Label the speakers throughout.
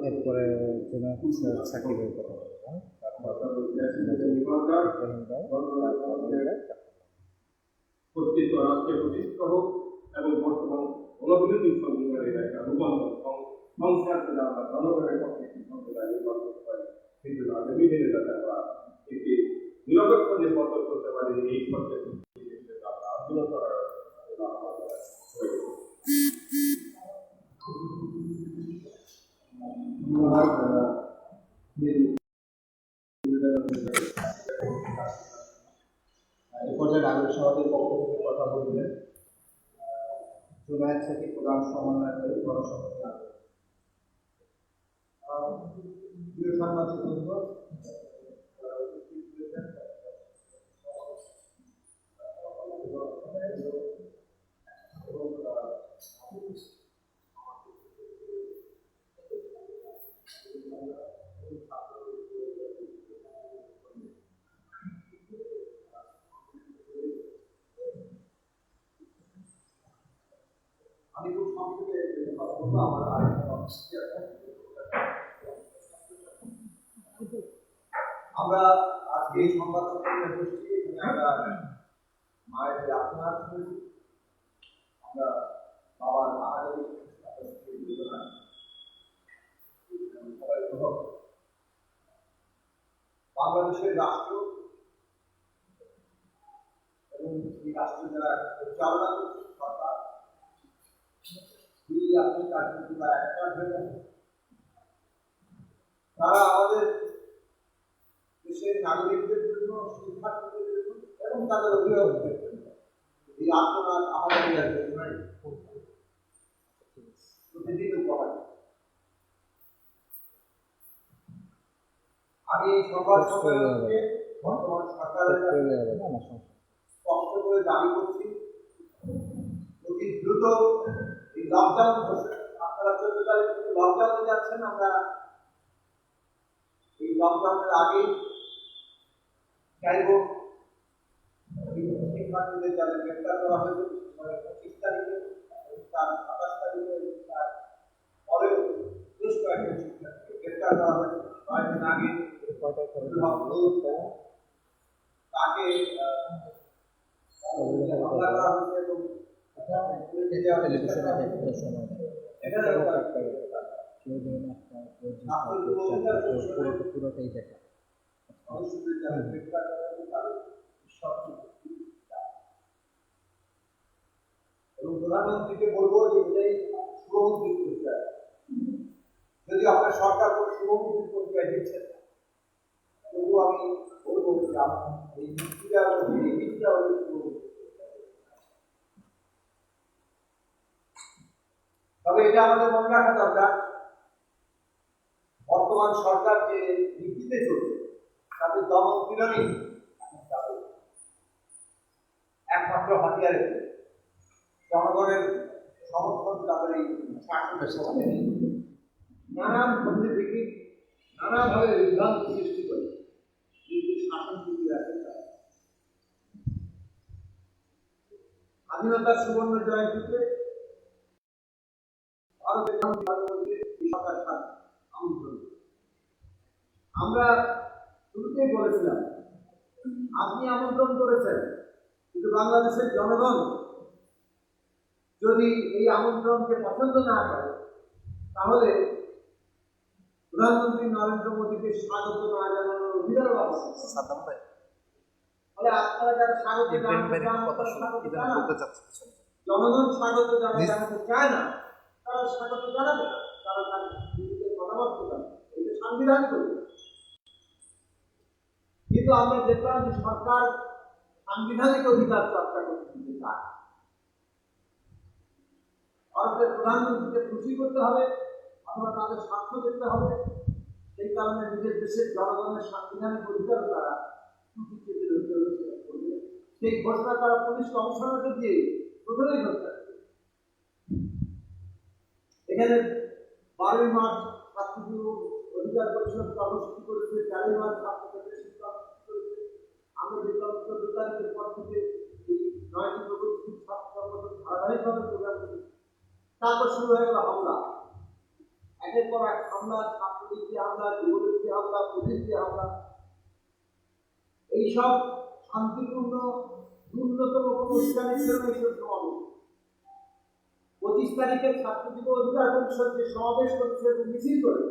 Speaker 1: এরপরে সাকিবের কথা বললাম,
Speaker 2: কর্তৃত্ব রাষ্ট্রে প্রতিষ্ঠিত হোক এবং বর্তমান গণবিরোধী সংবিধানের একটা রূপান্তর সংস্কারকে আমরা জনগণের পক্ষে একটি সংবিধান নির্মাণ করতে পারি, কিন্তু আগামী দিনে যাতে আমরা একটি নিরপেক্ষ নির্বাচন করতে পারি এই পর্যায়ে আমরা আন্দোলন করার
Speaker 3: এই পর্যায়ে নাগরিক সমাজের পক্ষ থেকে কথা বলবেন জুনায়েদ থেকে প্রধান সমন্বয়কারী গণসংহতি সাংবাদিক বন্ধু, আমি খুব সংক্ষেপে কথা বলবো। আমার আমরা আজকে এই সংবাদ সম্মেলনে বসছি, এখানে আমরা মায়ের আত্মনাথ শুনেছি, আমরা বাবার আহারের সবাই প্রভাব বাংলাদেশের রাষ্ট্র এবং এই রাষ্ট্র যারা চালনা করছে সরকার আপনি রাজনীতি বা একটা হয়ে গেছে, তারা আমাদের দেশের নাগরিকদের জন্য, শিক্ষার্থীদের জন্য এবং তাদের অভিভাবকদের জন্য এই আত্মনাথ আহারের প্রতিদিন উপহার। আমি এই সংবাদ সম্মেলনকে বর্তমান সরকারের স্পষ্ট করে দাবি করছি, অতি দ্রুত এই লকডাউন, আপনারা 14 তারিখ থেকে লকডাউনে যাচ্ছেন, আমরা এই লকডাউনের আগেই চাইব শিক্ষার্থীদের যাদের গ্রেপ্তার করা হয়েছে 25 তারিখে, তার 27 তারিখে, তার পরেও বেশ কয়েকজন শিক্ষার্থীকে গ্রেপ্তার করা হয়েছে। কয়েকদিন আগে তাকে হামলা করা হয়েছে এবং
Speaker 1: পুরোটাই দেখা
Speaker 3: এবং প্রধানমন্ত্রীকে বলবো যে এটাই শুভমন্ত্রীর পরিচয়। যদি আপনার সরকার শুভমন্ত্রীর পরিচয় দিচ্ছেন, তবু আমি বলবো যে এই নীতিটা তবে এটা আমাদের মনে রাখা দরকার, বর্তমান সরকার যে নীতিতে চলছে তাদের দমন পীড়নই একমাত্র হাতিয়ার, জনগণের সমর্থন তাদের এই শাসনের সাথে নানান মধ্যে থেকে নানাভাবে বিভ্রান্তি সৃষ্টি করে শাসন টিকিয়ে রাখে। স্বাধীনতার সুবর্ণ জয়ন্তীতে ভারতের আমন্ত্রণ আমরা শুরুতেই বলেছিলাম, আপনি আমন্ত্রণ করেছেন, কিন্তু বাংলাদেশের জনগণ যদি এই আমন্ত্রণকে পছন্দ না করে, তাহলে প্রধানমন্ত্রী নরেন্দ্র মোদীকে স্বাগত না জানানোর অভিযোগ আছে। ফলে আপনারা যারা স্বাগত জনগণ স্বাগত জানাতে চায় না, তারা স্বাগত জানাবে না, তারা তাদের নিজেদের কথাবার্তা জানাবে, এটা সাংবিধানিক করবে। কিন্তু আমরা দেখলাম যে সরকার সাংবিধানিক অধিকার চর্চা করতে দিতে চায়। ভারতের প্রধানমন্ত্রীকে খুশি করতে হবে অথবা তাদের স্বার্থ দেখতে হবে, সেই কারণে নিজের দেশের জনগণের সাংবিধানিক অধিকার তারা সেই ঘোষণা তারা পুলিশ কমিশনারকে দিয়ে প্রথমেই ঘোষণা করে। এখানে 12 মার্চ ছাত্র অধিকার পরিষদ কর্মসূচি করেছে, 4 মার্চ ছাত্রদের শিক্ষা করেছে। আমরা দেখলাম 14 তারিখের পর থেকে এই 9টি প্রগতিশীল ছাত্র সংগঠন ধারাবাহিকভাবে প্রোগ্রাম করেছে। তারপর শুরু হয়ে গেল হামলা। একের পর এক হামলা, ছাত্রলীগী হামলা, যুবলীগী হামলা, পুলিশি হামলা, এইসব শান্তিপূর্ণ ন্যূনতম কোনো উস্কানির জন্য এইসব সমাবেশ। 25 তারিখে ছাত্র যুব অধিকার পরিষদ যে সমাবেশ করছে এবং মিছিল করে,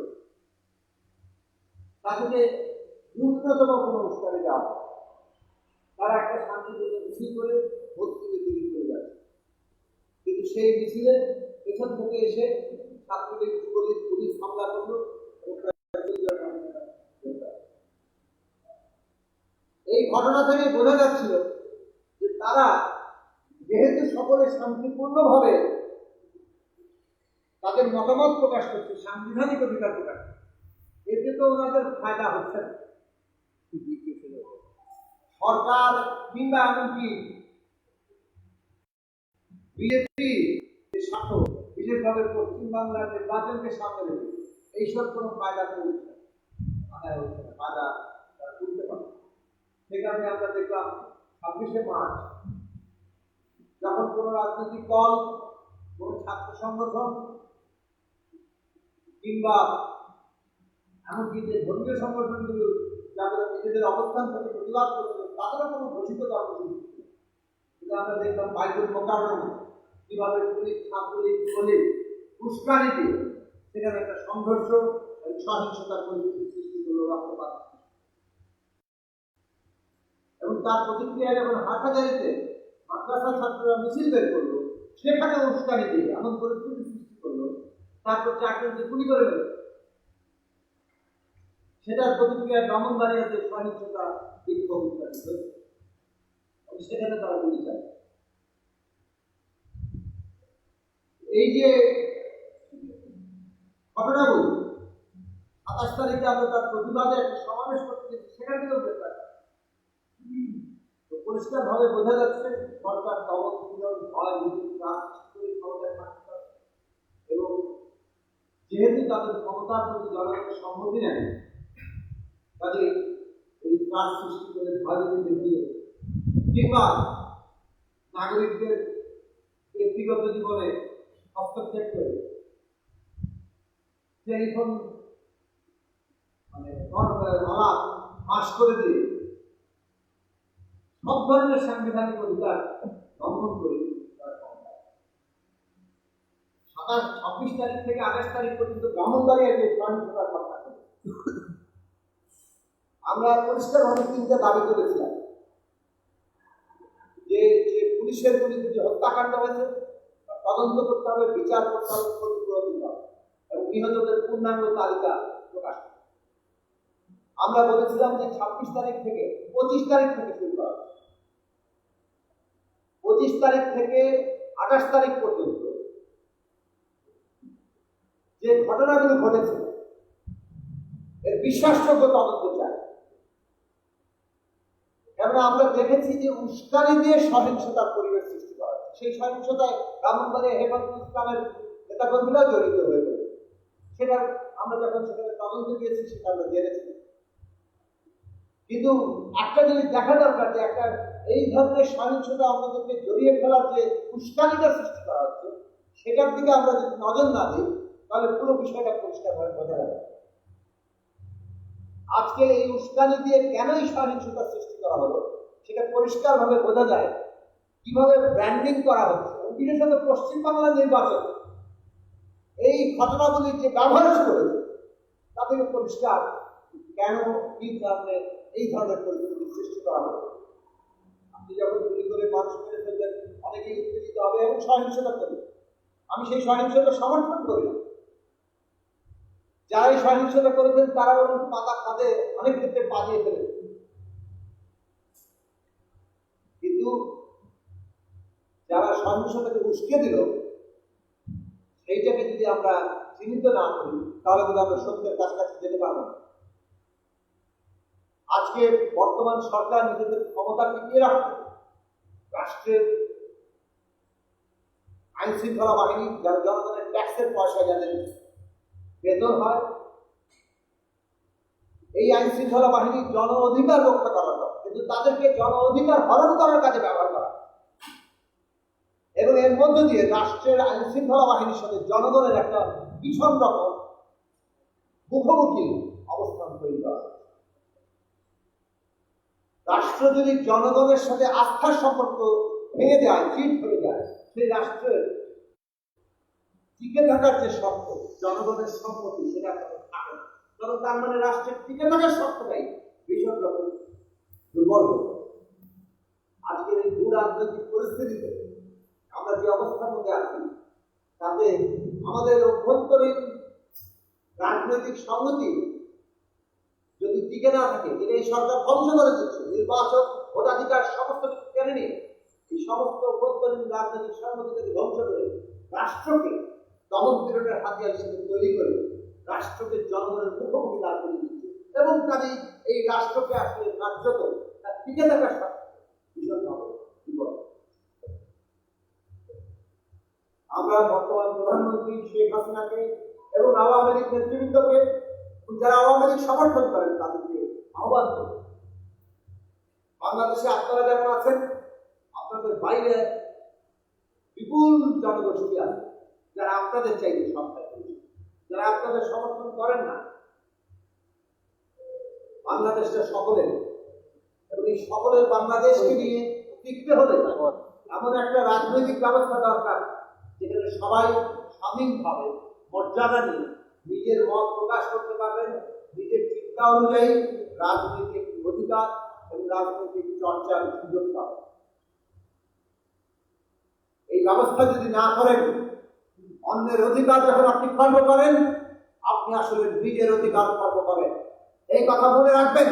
Speaker 3: তাদেরকে ন্যূনতম কোনো উস্কানি দেওয়া হয়। তারা একটা শান্তিপূর্ণ মিছিল করে ভোট থেকে দিকে চলে যাচ্ছে, কিন্তু সেই মিছিলে পেছন থেকে এসে ছাত্রলীগ, যুবলীগ, পুলিশ হামলা করলো। এই ঘটনা থেকে বোঝা যাচ্ছিল যে তারা যেহেতু সকলে শান্তিপূর্ণভাবে তাদের মতামত প্রকাশ করছে, সাংবিধানিক অধিকার প্রকাশ করছে, এতে তো ওনাদের ফায়দা হচ্ছে না। সরকার কিংবা এমনকি বিজেপি স্বার্থ, বিশেষভাবে পশ্চিমবাংলার নির্বাচনকে সামনে রেখে এইসব কোনো ফায়দা করছে আদায় হচ্ছে না, ফায়দা তারা তুলতে পারে। সে কারণে আমরা দেখলাম 26শে মার্চ যখন কোনো রাজনৈতিক দল, কোনো ছাত্র সংগঠন কিংবা এমনকি যে ধর্মীয় সংগঠনগুলো যারা নিজেদের অবস্থান থেকে প্রতিবাদ করছে, তাদেরও কোনো ঘোষিত কর্মসূচি ছিল না। কিন্তু আমরা দেখলাম বাইতুল মোকাররমে কিভাবে পুলিশ, ছাত্রলীগ, যুবলীগ উস্কানি দিয়ে সেখানে একটা সংঘর্ষ, সহিংসতার পরিস্থিতি সৃষ্টি করলো, রক্তপাত। এবং তার প্রতিক্রিয়া যখন হাটহাজারীতে মাদ্রাসা ছাত্ররা মিছিল বের করলো, সেখানে উস্কানি দিয়ে এমন পরিস্থিতি সৃষ্টি করলো, তারপর চাকরিকে গুলি করে দিল। সেটার প্রতিক্রিয়া ব্রাহ্মণবাড়িয়াতে সহিংসতা, বিক্ষোভ ইত্যাদি হয়েছে, সেখানে তারা গুলি চায়। এই যে ঘটনাগুলো 27 তারিখে আমরা তার প্রতিবাদে একটা সমাবেশ করতে গেছি, সেখান থেকেও গ্রেপ্তার। পরিষ্কার ভাবে বোঝা যাচ্ছে সরকার দমন পীড়ন, ভয় ভীতি, ক্ষমতায় থাকতে পারে এবং যেহেতু তাদের ক্ষমতার প্রতি জনগণের সম্মতি নেয়, কাজে এই ত্রাস সৃষ্টি করে ভয় ভীতি দেখিয়ে কিংবা নাগরিকদের ব্যক্তিগত জীবনে হস্তক্ষেপ করে টেলিফোন মালা ফাঁস করে দিয়ে সব ধরনের সাংবিধানিক অধিকার লঙ্ঘন করে 26 তারিখ থেকে 28 তারিখ পর্যন্ত ব্রাহ্মণবাড়িয়ায় যে সহিংসতার ঘটনা ঘটে, আমরা পরিষ্কারভাবে তিনটা দাবি করেছিলাম যে পুলিশের বিরুদ্ধে যে হত্যাকাণ্ড হয়েছে তদন্ত করতে হবে, বিচার করতে হবে, ক্ষতিপূরণ দিতে হবে এবং নিহতদের পূর্ণাঙ্গ তালিকা প্রকাশ করতে হবে। আমরা বলেছিলাম যে 26 তারিখ থেকে 25 তারিখ থেকে শুরু করা হবে, 25 তারিখ থেকে 28 তারিখ পর্যন্ত যে ঘটনাগুলো ঘটেছে এর বিশ্বাসযোগ্য তদন্ত চাই। এবং আমরা দেখেছি যে উস্কানি দিয়ে সহিংসতার পরিবেশ সৃষ্টি করা হয়েছে, সেই সহিংসতায় ব্রাহ্মণবাড়িয়া হেফাজত ইসলামের নেতাকর্মীরাও জড়িত হয়ে পড়ে। সেটা আমরা যখন সেখানে তদন্ত দিয়েছি সেটা আমরা জেনেছি। কিন্তু একটা জিনিস দেখা দরকার যে একটা এই ধরনের সহিংসতা আমাদেরকে জড়িয়ে ফেলার যে উস্কানিটা সৃষ্টি করা হচ্ছে, সেটার দিকে আমরা যদি নজর না দিই তাহলে পুরো বিষয়টা পরিষ্কারভাবে বোঝা যাবে। আজকে এই উস্কানি দিয়ে কেনই সহিংসতা সৃষ্টি করা হলো সেটা পরিষ্কারভাবে বোঝা যায় কিভাবে ব্র্যান্ডিং করা হচ্ছে। বিশেষত পশ্চিমবাংলার নির্বাচন এই ঘটনাগুলির যে ব্যবহার শুরু হয়েছে তা থেকে পরিষ্কার কেন কি কারণে এই ধরনের পরিস্থিতি সৃষ্টি করা হলো। আপনি যখন গুলি করে মানুষ মেরে ফেলবেন, অনেকেই উত্তেজিত হবে এবং সহিংসতা করবে। আমি সেই সহিংসতা সমর্থন করি না। যারা এই সহিংসতা করেছেন তারা বরং পাতা খাদে অনেক ক্ষেত্রে পা দিয়ে ফেলেছে। কিন্তু যারা সহিংসতাকে উস্কে দিল সেইটাকে যদি আমরা চিহ্নিত না করি তাহলে কিন্তু আমরা সত্যের কাছাকাছি যেতে পারবো না। আজকে বর্তমান সরকার নিজেদের ক্ষমতা টিকিয়ে রাখতে রাষ্ট্রের আইন শৃঙ্খলা বাহিনী, যারা জনগণের ট্যাক্সের পয়সা যাদের বেতন হয়, এই আইন শৃঙ্খলা বাহিনী জন অধিকার রক্ষা করার কথা, কিন্তু তাদেরকে জন অধিকার হরণ করার কাজে ব্যবহার করা এবং এর মধ্য দিয়ে রাষ্ট্রের আইন শৃঙ্খলা বাহিনীর সাথে জনগণের একটা ভীষণ রকম মুখোমুখি অবস্থান তৈরি করা। রাষ্ট্র যদি জনগণের সাথে আস্থার সম্পর্ক ভেঙে যায়, চিট হয়ে যায়, সেই রাষ্ট্রের টিকে থাকার যে শর্ত, জনগণের সম্মতি, সেটা থাকে না। কারণ তার মানে রাষ্ট্রের টিকে থাকার শর্তটাই ভীষণ রকম দুর্বল হয়ে যায়। আজকের এই ভূ রাজনৈতিক পরিস্থিতিতে আমরা যে অবস্থার মধ্যে আছি, তাতে আমাদের অভ্যন্তরীণ রাজনৈতিক সংহতি যদি টিকে না থাকে, যেটা এই সরকার ধ্বংস করে দিচ্ছে, নির্বাচন, ভোটাধিকার সমস্ত কিছু কেড়ে নিয়ে এই সমস্ত অভ্যন্তরীণ রাজনৈতিক সংহতিকে ধ্বংস করে রাষ্ট্রকে দমন পীড়নের হাতিয়ার হিসেবে তৈরি করে রাষ্ট্রকে জনগণের মুখোমুখি দাঁড় করে দিচ্ছে এবং কাজেই এই রাষ্ট্রকে আসলে কার্যত তার টিকে থাকার সাথে ভীষণভাবে বিপদ। আমরা বর্তমান প্রধানমন্ত্রী শেখ হাসিনাকে এবং আওয়ামী লীগ নেতৃবৃন্দকে, যারা আওয়ামী লীগ সমর্থন করেন, তাদেরকে আহ্বান করি, বাংলাদেশে আপনারা যেমন আছেন, আপনাদের বাইরে বিপুল জনগোষ্ঠী আছে যারা আপনাদের চাইতে সংখ্যায় বেশি, যারা আপনাদের সমর্থন করেন না। বাংলাদেশটা সকলের, এবং এই সকলের বাংলাদেশকে নিয়ে টিকতে হলে এমন একটা রাজনৈতিক ব্যবস্থা দরকার যেখানে সবাই স্বাধীনভাবে মর্যাদা নিয়ে নিজের মত প্রকাশ করতে পারবেন, নিজের চিন্তা অনুযায়ী রাজনৈতিক অধিকার এবং রাজনৈতিক চর্চার সুযোগ পাবেন। এই ব্যবস্থা যদি না করেন, অন্যের অধিকার যখন আপনি খর্ব করেন, আপনি আসলে নিজের অধিকার খর্ব করেন। এই কথা মনে রাখবেন।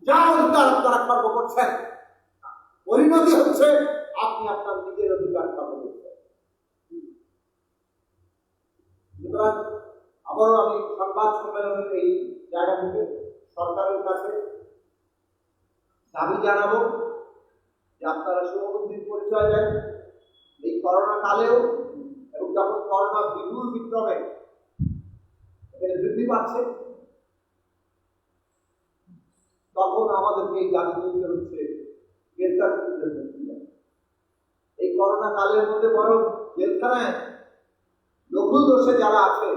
Speaker 3: যা অধিকার আপনারা খর্ব করছেন, পরিণতি হচ্ছে আপনি আপনার নিজের অধিকার খর্ব করছেন। সুতরাং আবারও আমি সংবাদ সম্মেলনের এই জায়গা থেকে সরকারের কাছে দাবি জানাবো যে আপনারা শুভবুদ্ধির পরিচয় দেন এই করোনা কালেও, এবং যখন করোনা বিপুল বিক্রমে বৃদ্ধি পাচ্ছে, তখন আমাদেরকে এই দাবি তুলতে হচ্ছে গ্রেফতার করতে হচ্ছে। এই করোনা কালের মধ্যে বরং জেলখানায় লঘু দোষে যারা আছে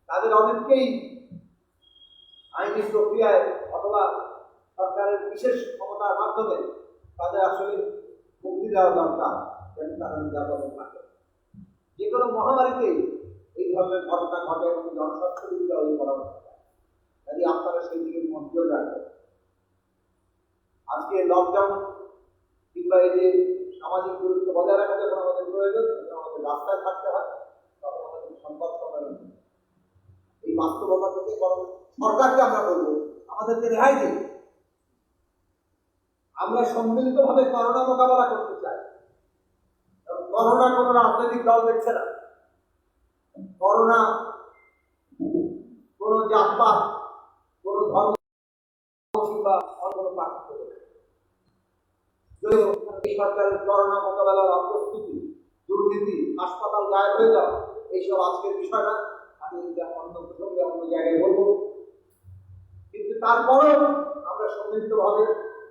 Speaker 3: তাদের অনেককেই আইনি প্রক্রিয়ায় অথবা সরকারের বিশেষ ক্ষমতার মাধ্যমে তাদের আসলে মুক্তি দেওয়া দরকার, যেন তারা নিরাপদে থাকে। যে কোনো মহামারীতে এই ধরনের ঘটনা ঘটে এবং জনস্বাস্থ্য বিরুদ্ধে ওই পরামর্শ দেয়। কাজে আপনারা সেই দিকে নজর রাখবেন। আজকে লকডাউন কিংবা এই যে সামাজিক দূরত্ব বজায় রাখা যখন আমাদের প্রয়োজন, আমাদের রাস্তায় থাকতে হয়, তখন আমাদের সংবাদ সম্মেলন এই বাস্তবতা থেকে বরং সরকারকে আমরা বলবো আমাদেরকে রেহাই দিন। আমরা সম্মিলিতভাবে করোনা মোকাবেলা করতে চাই। করোনা কোনো রাজনৈতিক দল দেখছে না, করোনা কোনো জাতপাত, কোনো ধর্ম কিংবা অন্য পার্থক্য দেখছে। এই সরকারের করোনা মোকাবেলার অপ্রস্তুতি, দুর্নীতি, হাসপাতাল গায়েব হয়ে যাওয়া, এইসব আজকের বিষয় না। আমি অন্য প্রসঙ্গে অন্য জায়গায় বলবো, কিন্তু তারপরেও আমরা সম্মিলিতভাবে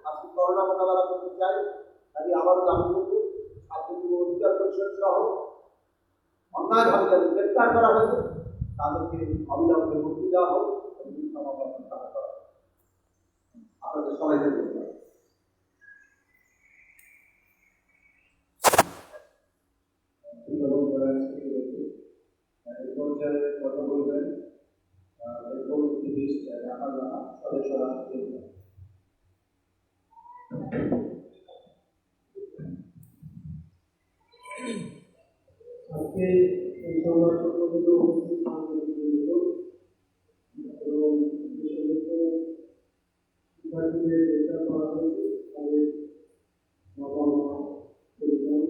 Speaker 3: আজকে করোনা মোকাবেলা করতে চাই। কাজে আবারও দাবি করবো ছাত্র যুব অধিকার পরিষদ সহ অন্যায়ভাবে যাদের গ্রেপ্তার করা হয়েছে তাদেরকে অবিলম্বে মুক্তি দেওয়া হোক এবং করা হোক। আপনাদের সবাইকে ধন্যবাদ।
Speaker 1: কথা বলবেন সদস্যরা। আজকে এই সংবাদপত্রগুলো উপস্থিত এবং যে সমস্ত শিক্ষার্থীদের গ্রেপ্তার করা হয়েছে তাদের বাবা মা পরিবার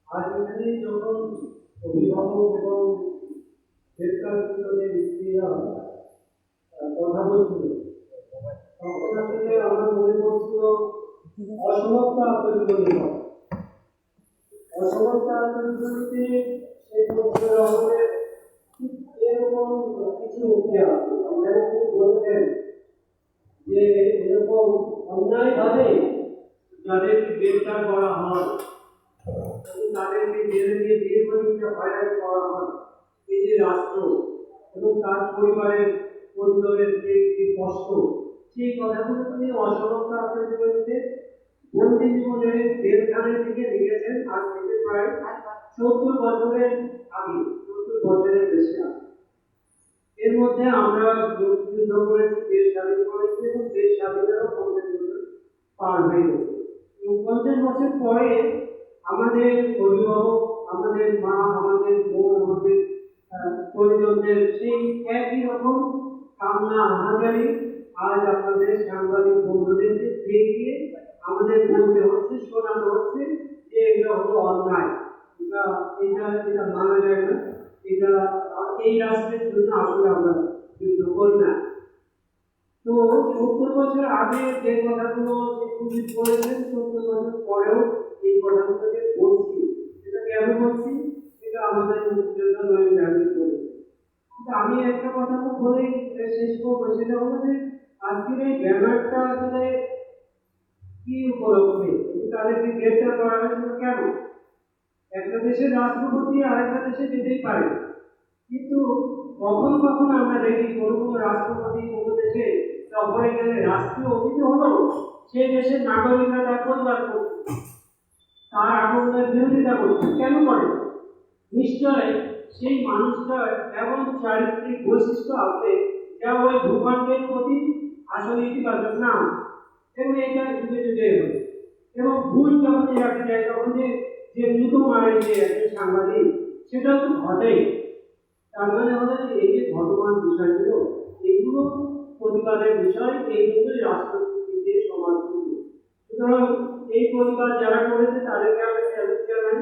Speaker 1: আজ এখানে যখন অভিভাবক এবং গ্রেপ্তারকৃতদের স্ত্রীরা কথা বলছিল, তখন আসলে আমার মনে পড়ছিল অসমতা আত্মজীবনী। অসমতা আত্মজীবনীতে সেই বছর আমাদের এরকম কিছু উঠে আসে। এরকম বলছেন যে এরকম অন্যায়ভাবে যাদেরকে গ্রেপ্তার করা হয় এবং তাদেরকে জেলে দিয়ে দীর্ঘদিন হয়রানি করা হয়, এই যে রাষ্ট্র এবং তার পরিবারের যে কষ্ট, সেই কথাগুলো তিনি অসংখ্য আপনাদের বলতে বন্দি জীবনের জেলখানের দিকে লিখেছেন, আজ থেকে প্রায় 70 বছরের আগে, 70 বছরের বেশি আগে। এর মধ্যে আমরা যুদ্ধ করেছি, দেশ স্বাধীন করেছি এবং দেশ স্বাধীনেরও 50 বছর পার হয়ে গেছে। এবং 50 বছর পরে আমাদের অভিভাবক, আমাদের মা, আমাদের বোন, আমাদের পরিজনদের সেই একই রকম কান্না হাজারি আজ আপনাদের সাংবাদিক বন্ধুদেরকে দেখিয়ে আমাদের বলতে হচ্ছে, শোনানো হচ্ছে যে এটা হলো অন্যায়, এটা মানা যায় না, এটা এই রাষ্ট্রের জন্য আসলে আমরা যুদ্ধ করি না। তো 70 বছর আগে যে কথাগুলো পুলিশ বলেছেন, 70 বছর পরেও এই কথাগুলোকে বলছি। এটা কেন বলছি? এটা আমাদের মুক্তিযোদ্ধা নয় দাবি করেছে। কিন্তু আমি একটা কথা তো বলেই শেষ করবো, সেটা হলো যে আজকের এই ব্যানারটা আসলে কি উপলক্ষে তাদেরকে গ্রেফতার করা হয়েছিল কেন? একটা দেশের রাষ্ট্রপতি আরেকটা দেশে যেতেই পারে, কিন্তু কখন কখন আমরা দেখি কোনো রাষ্ট্রপতি কোনো দেশে সফরে গেলে রাষ্ট্রীয় অতিথি হলো সেই দেশের নাগরিকরা তার প্রতিবাদ করছে, তার আক্রমণের বিরোধিতা করছে। কেন করে? নিশ্চয় সেই মানুষটার এমন চারিত্রিক বৈশিষ্ট্য আছে যা ওই ভূখণ্ডের প্রতি আসলে ইতিবাচক না, এবং এটা যুগে যুগে হয়েছে। এবং ভুল যখন রাখা যায় তখন যে জুতো মারে যে একজন সাংবাদিক, সেটা তো ঘটেই। তার মানে হলো যে এই যে ঘটমান বিষয়গুলো, এগুলো প্রতিবাদের বিষয়, এই জন্যই রাষ্ট্রপতিকে সমাজ করবে। সুতরাং এই প্রতিবাদ যারা করেছে তাদেরকে আমি স্যালুট জানাই,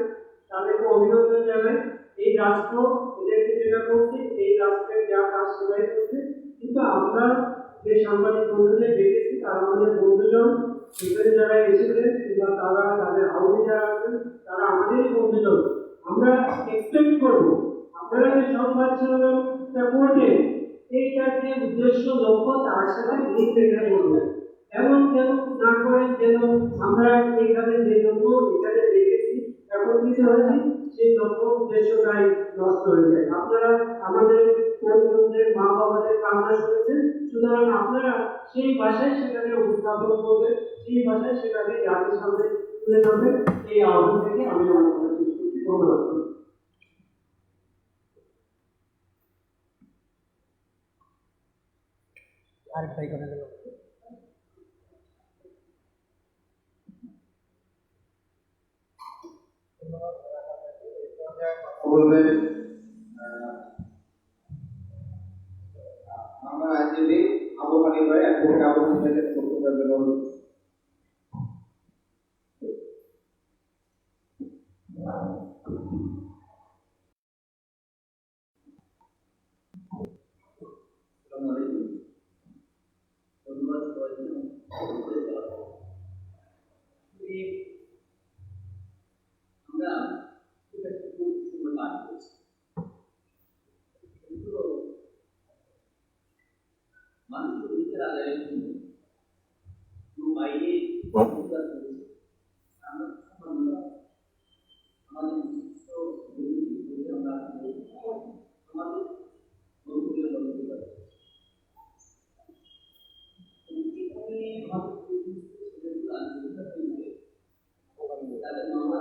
Speaker 1: তাদেরকে অভিনন্দন জানাই। এই রাষ্ট্র এদেরকে যেটা করছে, এই রাষ্ট্রের যা কাজ সেটাই করছে। কিন্তু আমরা যে সাংবাদিক বন্ধুদের দেখেছি, তারা আমাদের বন্ধুজন, সেখানে যারা এসেছেন কিংবা তারা তাদের হাউসে যারা আছেন, তারা আমাদেরই বন্ধুজন। আমরা এক্সপেক্ট করবো আপনারা যে সংবাদ শিরোনামটা করবেন, এইটার যে উদ্দেশ্য লক্ষ্য তার সাথে লিঙ্ক রেখে করবেন। এমন যেন না করেন যেন আমরা এখানে যে লক্ষ্য এখানে দেখেছি একত্রিত হয়েছি, সেই লক্ষ্য উদ্দেশ্যটাই নষ্ট হয়ে যায়। আপনারা আমাদের পরিজনদের, মা বাবাদের কান্না শুনেছেন, সুতরাং আপনারা সেই ভাষায় সেটাকে উপস্থাপন করবেন, সেই ভাষায় সেটাকে জাতির সামনে তুলে ধরবেন। এই আহ্বান থেকে আমি আমার কথা শেষ করছি। ধন্যবাদ।
Speaker 4: আরেক ভাই করে গেল।
Speaker 3: বলবেন আমরা আইনজীবী আবু হানিফা অ্যাডভোকেট আবু হানিফাকে বক্তব্য দেবেন।
Speaker 5: আসসালামু আলাইকুম। ধন্যবাদ সবাইকে। আমরা এটা খুব সময় পার করেছি, কিন্তু মানুষের অধিকার আদায়ের জন্য বাইরে অধিকার করেছে। আমরা আমাদের নিজস্ব আমরা আমাদের বন্ধুদের বলতে পারি। তাদের মামলা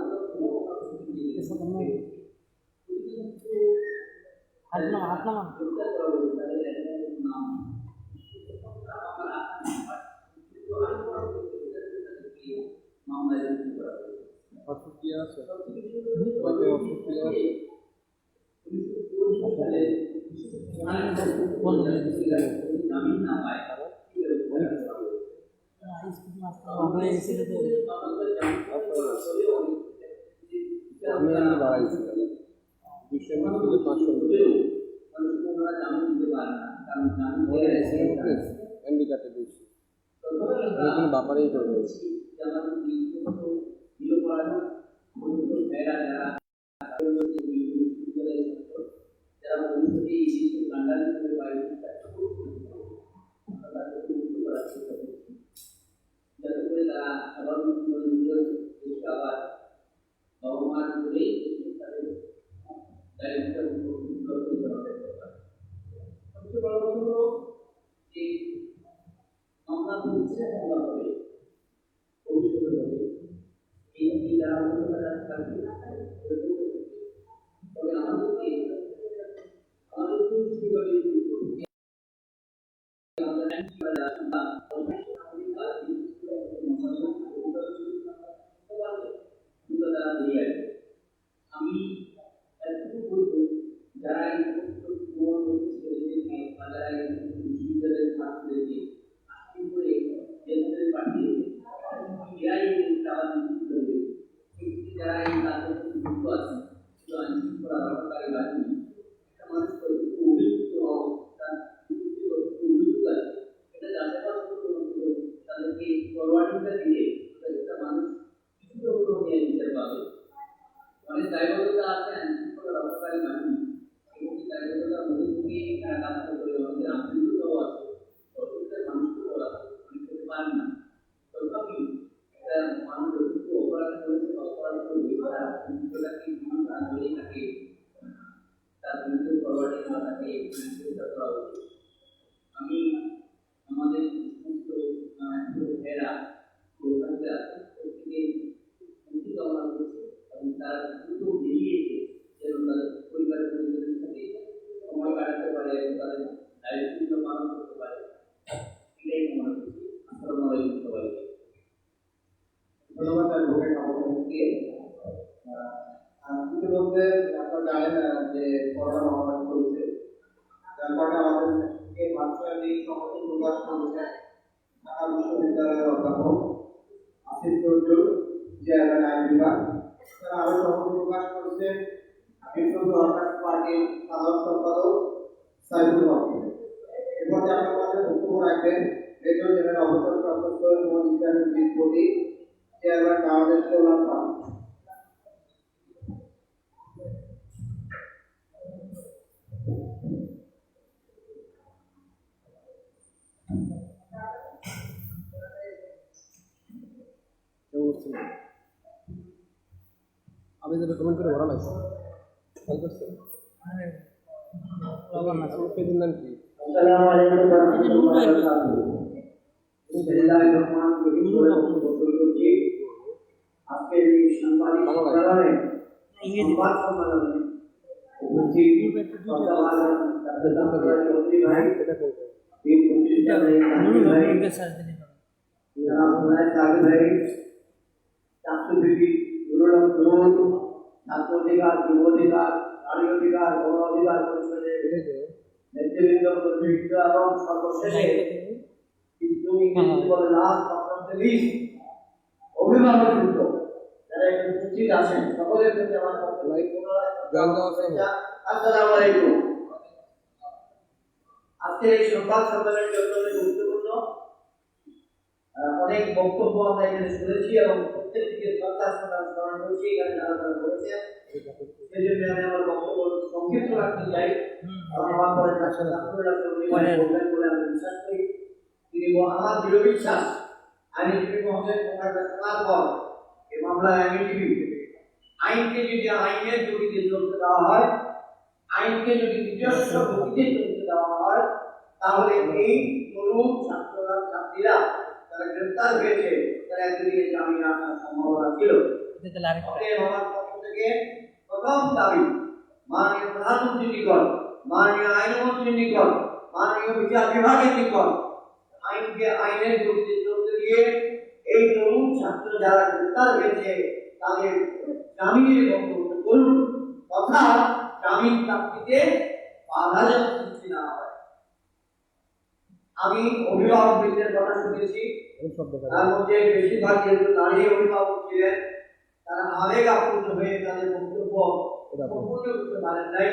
Speaker 5: জামিন না পায়
Speaker 4: ব্যাপারেই করবে
Speaker 5: যাতে করে তারা আবার নিজের আবার বাবা মার করেই তাদের দারিদ্র পরিচালনা করতে পারে। সবচেয়ে বড় কথা হলো যে আমরা বুঝতে আমরা হবে ভবিষ্যতে হবে এই দ্বারা আমরা থাকবে তবে আমাদেরকে কিভাবে আমি এতটুকু বলবো যারা এই ছেলেদেরকে বা যারা এই বিশ্ববিদ্যালয়ের ছাত্রদেরকে আশি করে দেশে পাঠিয়ে এরাই যারা এই কাজের যুক্ত আছে আইন শৃঙ্খলা রক্ষাকারী বাহিনী একটা মানুষ অভিযুক্ত তার অভিযোগ আছে এটা যাচাই তাদেরকে ফরওয়ার্ডিংটা দিয়ে একটা মানুষ কিছুটা হলেও নিয়ে বিচার পাবে অনেক দায়বদ্ধতা আছে আইন শৃঙ্খলা রক্ষাকারী বাহিনী এবং দায়বদ্ধতার মধ্যে থেকে তারা কাজ করে আমাদের আন্তরিকতাও আছে প্রত্যেকটা মানুষকেও আছে অনেক করতে পারেন না তথাপি একটা মানুষ একটু অপরাধ করেছে অপরাধ করবে তারা আন্তরিকতাকে মানুষ আন্দোলন থাকে তার বিরুদ্ধে ফরওয়ার্ডিং বা তাকে চেষ্টা করা উচিত আমি আমাদের সমস্ত ভাইয়েরা কলকাতাতে আছে প্রত্যেকে মুক্তি কামনা করছি এবং তারা দ্রুত বেরিয়ে এসে যেন তাদের পরিবারের পরিজনের সাথে সময় কাটাতে পারে এবং তাদের দায়িত্বগুলো পালন করতে পারে এটাই কামনা করছি। আসসালামু আলাইকুম সবাইকে।
Speaker 3: ধন্যবাদ আপনাকে। ইতিমধ্যে আপনারা জানেন যে করোনা মহামারী চলছে, যার কারণে আমাদেরকে ভার্চুয়ালি সংহতি প্রকাশ করেছেন ঢাকা বিশ্ববিদ্যালয়ের অধ্যাপক আসিফ নজরুল, চেয়ারম্যান আইন বিভাগ। তারা আরো সংহতি প্রকাশ করেছেন বিপ্লবী ওয়ার্কার্স পার্টির সাধারণ সম্পাদক সাইফুল হক। এরপর আপনার মাঝে বক্তব্য রাখবেন রেডিও জেনারেল অবসরপ্রাপ্ত সৈয়দ মোহাম্মদ ইসলামের বিপতি, চেয়ারম্যান বাংলাদেশ কল্যাণ ফান্ড।
Speaker 4: আমি তো কমেন্ট করে ভরা লাগছে খেয়াল করছেন পেজের নাম কি?
Speaker 1: আসসালামু আলাইকুম ওয়া রাহমাতুল্লাহি ওয়া বারাকাতুহু। বিসমিল্লাহির রহমানির রহিম বলে বক্তব্য করছি। আজকের এই সাংবাদিক সম্মেলনে সংবাদ সম্মেলনে উপস্থিত বর্তমান ডাক্তার চৌধুরী ভাই, এই প্রতিষ্ঠানের ভাই, জনাব মুনায়ের সাহেব ভাই, ছাত্রজীবী ছাত্র অধিকার, যুব অধিকার, নারী অধিকার, গণ অধিকার পরিষদের নেতৃবৃন্দ, প্রতিনিধিত্ব এবং সর্বশেষে অভিভাবকবৃন্দ যারা এখানে উপস্থিত আছেন সকলের প্রতি আমার আসসালামু আলাইকুম। আজকের এই সংবাদ সম্মেলনটি অত্যন্ত গুরুত্বপূর্ণ। অনেক বক্তব্য আমরা এখানে শুনেছি এবং প্রত্যেকটিকে শ্রদ্ধা স্মরণ করছি এখানে আলোচনা করেছেন। সেই জন্য আমি আমার বক্তব্য সংক্ষিপ্ত রাখতে চাই। আমার পরে বলবেন বলে আমি বিশ্বাস করি। তিনি আমার দৃঢ় বিশ্বাস আইনজীবী মহোদয় শোনার পর এই মামলার আইনকে যদি আইনের গতিতে চলতে দেওয়া হয়, আইনকে যদি নিজস্ব গতিতে চলতে দেওয়া হয়, তাহলে এই তরুণ ছাত্রীরা যারা গ্রেফতার হয়েছে তারা একদিকে জামিনে আসার সম্ভাবনা ছিল। আমার পক্ষ থেকে প্রথম দাবি মাননীয় প্রধানমন্ত্রীর নিকট, মাননীয় আইনমন্ত্রীর নিকট, মাননীয় বিচার বিভাগের নিকট আইনকে আইনের গতিতে চলতে দিয়ে এই তরুণ ছাত্র যারা গ্রেফতার হয়েছে তাদের জামিনের বন্দোবস্ত করুন, তথা জামিন প্রাপ্তিতে বাধা যেন সৃষ্টি না হয়। আমি অভিভাবকদের কথা শুনেছি, তার মধ্যে বেশিরভাগ যেহেতু নারী অভিভাবক ছিলেন, তারা আবেগ আপ্লুত হয়ে তাদের বক্তব্য সম্পূর্ণ করতে পারেন নাই।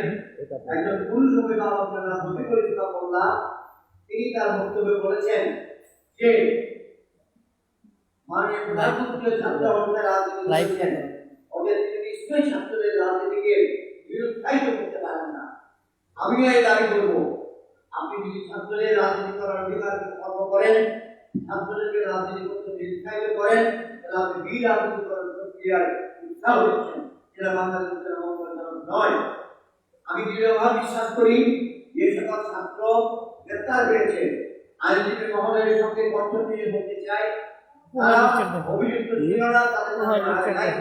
Speaker 1: একজন পুরুষ অভিভাবক যারা প্রতিফলিত করলাম, তিনি তার বক্তব্যে বলেছেন যে মাননীয় প্রধানমন্ত্রী ছাত্র অবস্থায় রাজনীতি করেছেন, ওদের তিনি নিশ্চয়ই ছাত্রদের রাজনীতিকে বিরোধায়িত করতে পারেন না। আমি এই দাবি করবো, আপনি যদি ছাত্রদের রাজনীতি করার অধিকারকে খর্ব করেন, ছাত্রদেরকে রাজনীতি করতে নিরুৎসাহিত করেন, তাহলে আপনি রাজনীতি করার প্রক্রিয়ায় উৎসাহ দিচ্ছেন।
Speaker 3: সেটা বাংলাদেশের মঙ্গলজনক নয়। আমি দৃঢ়ভাবে বিশ্বাস করি যে সকল ছাত্র গ্রেপ্তার হয়েছে, আইনজীবী মহোদয়ের সঙ্গে কণ্ঠ মিলিয়ে বলতে চাই, তারা অভিযুক্ত ছিল না, তাদের নামে মামলা নাই।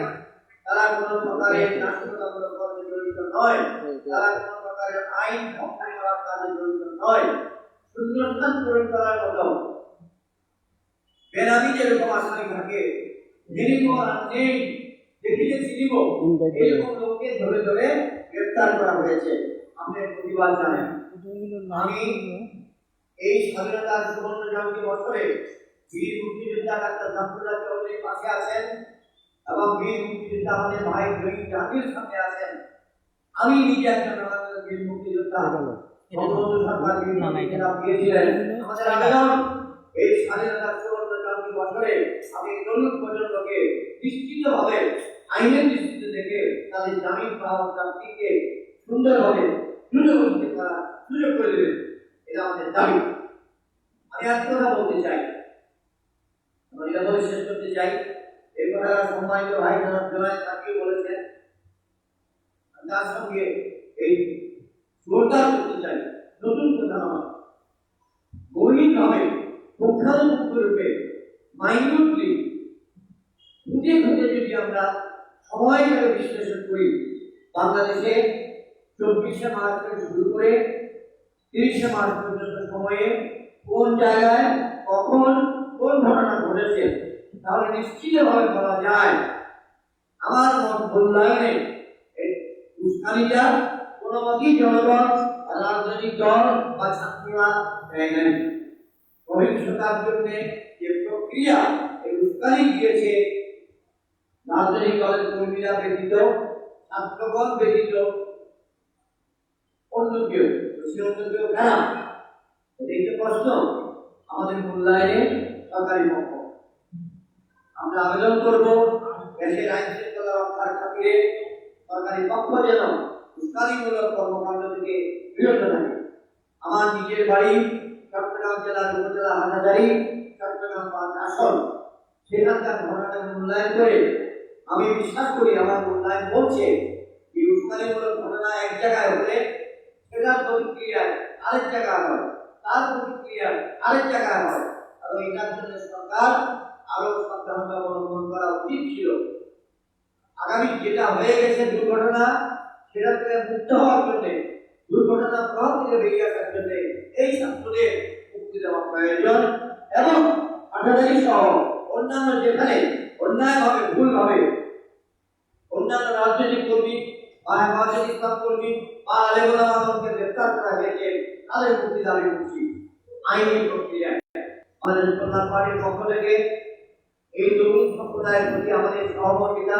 Speaker 3: তারা কোনো প্রকারের নাশকতামূলক কর্মে জড়িত নয়, তারা কোনো প্রকারের আইন ভঙ্গ করার কাজে জড়িত নয়। শূন্যস্থান পূরণ করার মতো বেনামি যেরকম আসামি থাকে, যিনি কোনো নেই, দেখিয়ে চিনিব, এরকম লোককে ধরে ধরে গ্রেপ্তার করা হয়েছে। আপনি প্রতিবাদ জানেন। আমি এই স্বাধীনতার সুবর্ণ জয়ন্তী বছরে বীর মুক্তিযোদ্ধা ডাক্তার জাফরুল্লাহ চৌধুরীর পাশে আছেন এবং বীর মুক্তিযোদ্ধা আমাদের ভাই জয়ী জাতির সামনে আছেন। আমি নিজে একজন বীর মুক্তিযোদ্ধা, বঙ্গবন্ধু সরকার বীর মুক্তিযোদ্ধা দিয়েছিলেন। আমাদের আবেদন এই স্বাধীনতার সুবর্ণ জয়ন্তী বছরে আমি তরুণ প্রজন্মকে নিশ্চিতভাবে আইনের দৃষ্টিতে দেখে তাদের জামিন পাওয়ার প্রাপ্তিকে সুন্দরভাবে সুযোগ করে দেবেন, এটা আমাদের দাবি। আমি আর কথা বলতে চাই, আমি এটা বলে শেষ করতে চাই। এই কথাটা সম্মানিত ভাই জনায় তাকিয়ে বলেছেন, তার সঙ্গে এই জোরদার করতে চাই। নতুন কথা নয়, গভীরভাবে পুঙ্খানুপুঙ্খরূপে মাইনিউটলি খুঁজে খুঁজে যদি আমরা সময়ভাবে বিশ্লেষণ করি, বাংলাদেশে 24শে মার্চ থেকে শুরু করে 30শে মার্চ পর্যন্ত সময়ে কোন জায়গায় কখন কোন ঘটনা ঘটেছে, তাহলে নিশ্চিতভাবে বলা যায় আমার মূল্যায়নে এই উস্কানিটা কোনো মতেই জনগণ, রাজনৈতিক দল বা ছাত্ররা দেয় নাই। সহিংসতার জন্য যে প্রক্রিয়া এই উস্কানি দিয়েছে, রাজনৈতিক দলের কর্মীরা ব্যতীত, ছাত্রগণ ব্যতীত অন্য কেউ কেন? এটা প্রশ্ন আমাদের মূল্যায়নে সরকারি পক্ষ। আমরা আবেদন করব দেশের আইন শৃঙ্খলা রক্ষার খাতিরে সরকারি পক্ষ যেন উস্কানিমূলক কর্মকাণ্ড থেকে বিরত থাকে। আমার নিজের বাড়ি চট্টগ্রাম জেলার উপজেলা হাটাজারি, চট্টগ্রাম 5 আসন, সেখানকার ঘটনাকে মূল্যায়ন করে আমি বিশ্বাস করি, আমার মূল্যায়ন বলছে যে উস্কানিমূলক ঘটনা এক জায়গায় হলে সেটার প্রতিক্রিয়া আরেক জায়গায় হয়, তার প্রতিক্রিয়া আরেক জায়গায় হয়, এবং এটার জন্য সরকার আরো সাবধানতা অবলম্বন করা উচিত ছিল। আগামী যেটা হয়ে গেছে দুর্ঘটনা, সেটা থেকে মুক্ত হওয়ার জন্য, দুর্ঘটনা প্রভাব থেকে বেরিয়ে আসার জন্য এই ছাত্রদের মুক্তি দেওয়া প্রয়োজন। এবং হাটাজারি সহ অন্যান্য যেখানে অন্যায়ভাবে ভুলভাবে অন্যান্য রাজনৈতিক কর্মী বা হেফাজত ইসলাম কর্মী বা আলেমুল আমাকে গ্রেফতার করা হয়েছে, তাদের মুক্তি দাবি করছি আইনি প্রক্রিয়ায়। আমাদের কল্যাণ পার্টির পক্ষ থেকে এই তরুণ সম্প্রদায়ের প্রতি আমাদের সহমর্মিতা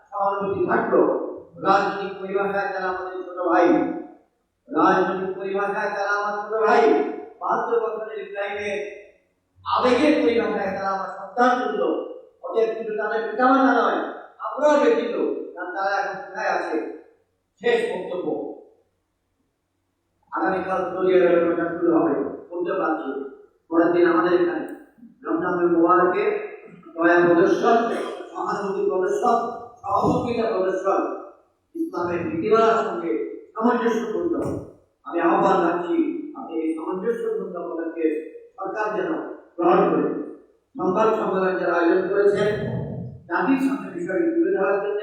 Speaker 3: সহানুভূতি থাকলো। রাজনৈতিক পরিভাষায় তারা আমাদের ছোট ভাই, রাজনৈতিক পরিভাষায় তারা আমার ছোট ভাই, 72 বছরের ইসলামে আবেগের পরিভাষায় তারা আমার সন্তান তুল্য। অতএব কিন্তু তাদের পিতামাতা নয়, আমরাও ব্যতীত, কারণ তারা এখন কোথায় আছে। শেষ বক্তব্য, আগামীকাল সৌদি আরবের প্রচার শুরু হবে, বলতে পারছি। পরের দিন আমাদের এখানে রমজানুল মুবারকে দয়া প্রদর্শন, সহানুভূতি প্রদর্শন, সহমর্মিতা প্রদর্শন, ইসলামের নীতিমালার সঙ্গে সামঞ্জস্যপূর্ণ। আমি আহ্বান রাখছি, আপনি এই সামঞ্জস্যপূর্ণ পদক্ষেপ সরকার যেন গ্রহণ করে। সংবাদ সম্মেলন যারা আয়োজন করেছেন, জাতির সামনে বিষয়টি তুলে ধরার জন্য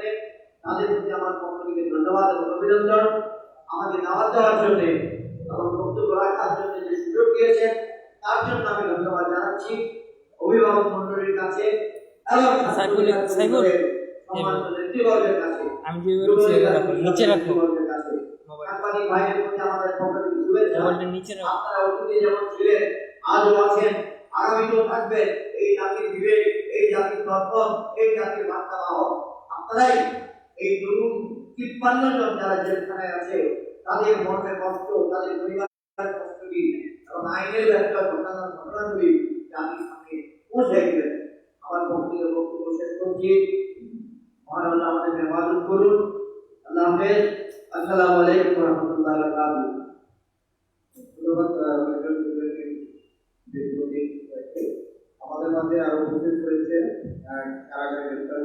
Speaker 3: তাদের প্রতি আমার পক্ষ থেকে ধন্যবাদ এবং অভিনন্দন। আমাকে দাওয়াত দেওয়ার জন্য এবং বক্তব্য রাখার জন্য যে সুযোগ দিয়েছেন, তার জন্য আমি ধন্যবাদ জানাচ্ছি অভিভাবক মন্ডলীর কাছে এবং সম্মানিত নেতৃবর্গের কাছে।
Speaker 6: নিচে রাখো
Speaker 3: সাংবাদিক ভাইদের প্রতি আমাদের পক্ষ থেকে শুভেচ্ছা।
Speaker 6: নিচে রাখো।
Speaker 3: আপনারা অতীতে যেমন ছিলেন, আজও আছেন, আগামীতেও থাকবেন। এই জাতির বিবেক, এই জাতির দর্পণ, এই জাতির বার্তাবাহক আপনারাই। এই তরুণ 53 জন যারা জেলখানায় আছে, তাদের মনে কষ্ট, তাদের পরিবারের কষ্টটি এবং আইনের ব্যবস্থা ঘটনাগুলি জাতির সামনে পৌঁছে দিবেন। আমার বক্তব্য শেষ করছি। মহান আল্লাহ আমাদের হেফাজত করুন। আল্লাহ হাফেজ। আসসালামু আলাইকুম ওয়া রাহমাতুল্লাহি ওয়া বারাকাতুহু।
Speaker 2: আমাদের মাঝে আরো উপস্থিত হয়েছে কারাগারে গ্রেফতার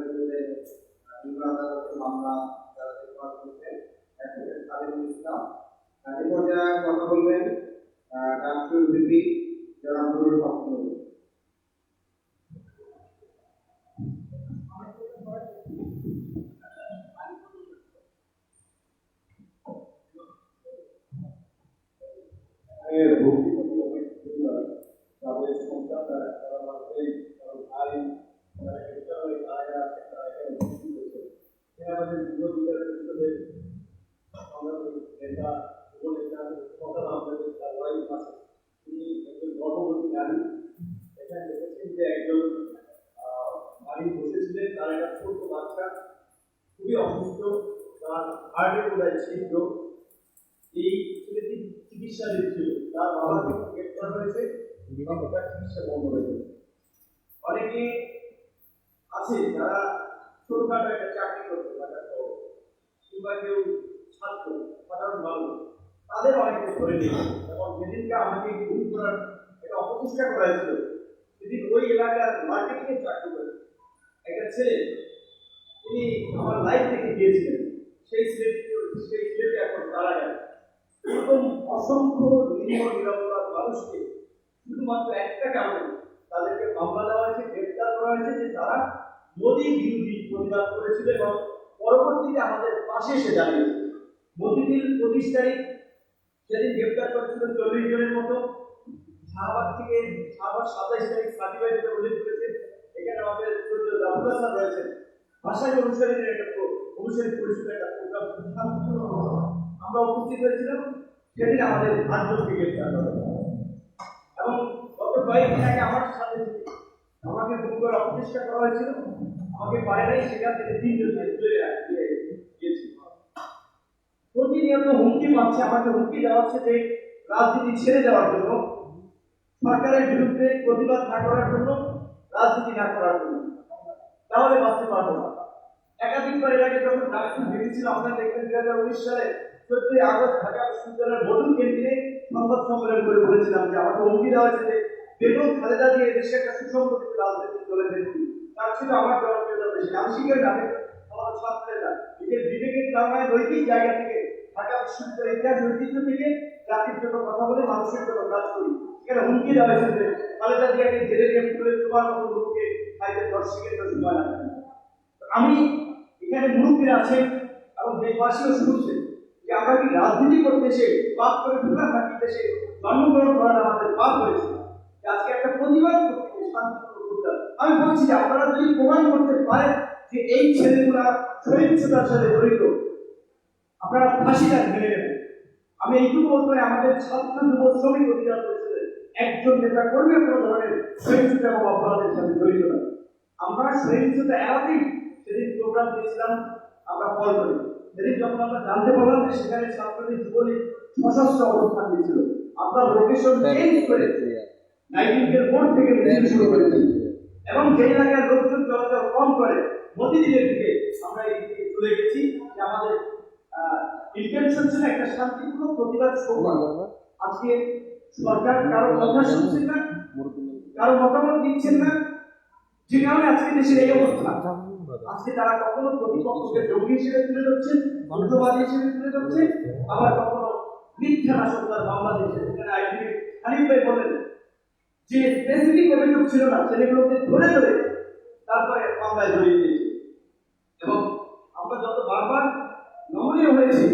Speaker 2: মামলা
Speaker 3: এই পর্যায়ে কথা বলবেন ডাক্তার ভিপি জনাব নুরুল হক নুরু।
Speaker 2: তাদের সন্তান তারা ভাই তারা একটা উপস্থিত হয়েছে। আমাদের যুব বিচারের পরিষদের সংগ্রামী নেতা উপনেতা কথা আপনাদের তার ওয়াইফ আছে, তিনি একজন গর্ভবতী নারী। এখানে দেখেছেন যে একজন নারী বসেছিলেন, তার একটা ছোট বাচ্চা খুবই অসুস্থ, তার হার্টের বোধহয় ছিদ্র। এই ছেলেটি চিকিৎসাধীন ছিল, তার বাবাকে গ্রেপ্তার হয়েছে, তার চিকিৎসা বন্ধ হয়েছে। অনেকে আছে যারা ছোটখাটো একটা চাকরি করতে পারে, কিংবা কেউ ছাত্র সাধারণ মানুষ, তাদের অনেকে ধরে নিয়ে এবং যেদিনকে আমাকে গুম করার একটা অপচেষ্টা করা হয়েছিল, সেদিন ওই এলাকার মার্কেটিং এর চাকরি করে একটা ছেলে, তিনি আমার লাইফ থেকে গিয়েছিলেন, সেই ছেলেটি এখন মারা গেল। এরকম অসংখ্য নিরীহ নিরপরাধ মানুষকে শুধুমাত্র একটা কারণে তাদেরকে মামলা দেওয়া হয়েছে, গ্রেপ্তার করা হয়েছে যে তারা মোদী বিরোধী প্রতিবাদ করেছিল এবং পরবর্তীতে আমাদের পাশে এসে দাঁড়িয়েছে। মোদীর 25 তারিখ সেদিন গ্রেপ্তার করেছিল 40 জনের মতো। শাহবাগ 27 তারিখ সার্টিফাইড যেটা উল্লেখ করেছে, এখানে আমাদের রাবুল হাসান রয়েছেন, ভাষায় অনুসারীদের একটা অনুসারী পরিষদের একটা প্রোগ্রাম আমরা উপস্থিত হয়েছিলাম। সেদিন আমাদের 8 জনকে গ্রেপ্তার করা হয়েছে এবং গত কয়েকদিন আগে আমার সাথে আমাকে গুম করার অপচেষ্টা করা হয়েছিল, আমাকে পারে নাই, সেখান থেকে 3 জনকে তুলে গিয়েছি। প্রতিনিয়ত হুমকি পাচ্ছে, আমাকে হুমকি দেওয়া হচ্ছে যে রাজনীতি ছেড়ে দেওয়ার জন্য, সরকারের বিরুদ্ধে প্রতিবাদ না করার জন্য, রাজনীতি না করার জন্য, তাহলে বাঁচতে পারবো না। একাধিকবার এর আগে যখন ডাক্তার ভেবেছিল, আপনারা দেখবেন 2019 সালে 14 আগস্ট ঢাকা বিশ্ববিদ্যালয়ের মধুর ক্যান্টিনে সংবাদ সম্মেলন করে বলেছিলাম যে আমাকে হুমকি দেওয়া হয়েছে যে বেগম খালেদা দিয়ে দেশে একটা সুসংগঠিত রাজনৈতিক দলের নেত্রী, তার ছিল আমার জনপ্রিয়তা বেশি। আমি শিখে যাবে আমাদের ছাত্রেরা নিজের বিবেকের কারণে নৈতিক জায়গা থেকে ঢাকা বিশ্ববিদ্যালয়ের ইতিহাস ঐতিহ্য থেকে জাতির জন্য কথা বলে মানুষের জন্য কাজ করি। এখানে হুমকি দেওয়া হয়েছে যে খালেদা জিয়াকে জেলে নিয়ে তুলে তোমার মতো লোককে খাইতে 10 সেকেন্ড সময় লাগবে। আমি এখানে মুরব্বীরা আছেন এবং দেশবাসীও শুনছেন যে আমরা কি রাজনীতি করতে এসে পাপ করে ঢুকা থাকি, দেশে জন্মগ্রহণ করার আমাদের পাপ হয়েছে, আজকে একটা প্রতিবাদ করতে শান্তিপূর্ণ প্রতিবাদ। আমি বলছি যে আপনারা যদি প্রমাণ করতে পারেন যে এই ছেলেগুলা সহিংসতার সাথে জড়িত, আপনারা ফাঁসিটা মেনে নেবেন। আমি এইটুকু বলতে পারি, আমাদের ছাত্র যুব শ্রমিক অধিকার পরিষদের একজন নেতা কর্মী কোনো ধরনের সহিংসতা এবং অপরাধের সাথে জড়িত না। আমরা সহিংসতা এড়াতেই সেদিন প্রোগ্রাম দিয়েছিলাম, আমরা ফল করি। সেদিন যখন আমরা জানতে পারলাম যে সেখানে ছাত্রদের যুবলীগ সশস্ত্র অবস্থান নিয়েছিল, আমরা লোকেশন চেঞ্জ করে নাইটিঙ্গেল মোড় থেকে শুরু করেছি এবং যে এলাকার লোকজন চলাচল কম করে মতিঝিলের দিকে আমরা এই দিকে চলে গেছি যে আমাদের ইন্টেনশন ছিল একটা শান্তিপূর্ণ প্রতিবাদ সভা। আজকে সরকার কারো কথা শুনছেন না, কারো মতামত দিচ্ছেন না, যে কারণে আজকে দেশের এই অবস্থা। আজকে তারা কখনো প্রতিপক্ষকে জঙ্গি হিসেবে তুলে ধরছেন, উগ্রবাদী হিসেবে তুলে ধরছেন, আবার কখনো মিথ্যা নাশকতার মামলা দিচ্ছেন। এখানে আইনজীবী হানিফ ভাই বলেন যে স্পেসিফিক অভিযোগ ছিল না, ছেলেগুলোকে ধরে ধরে তারপরে মামলায় জড়িয়ে দিয়েছে। এবং আমরা যত বারবার নমনীয় হয়েছি,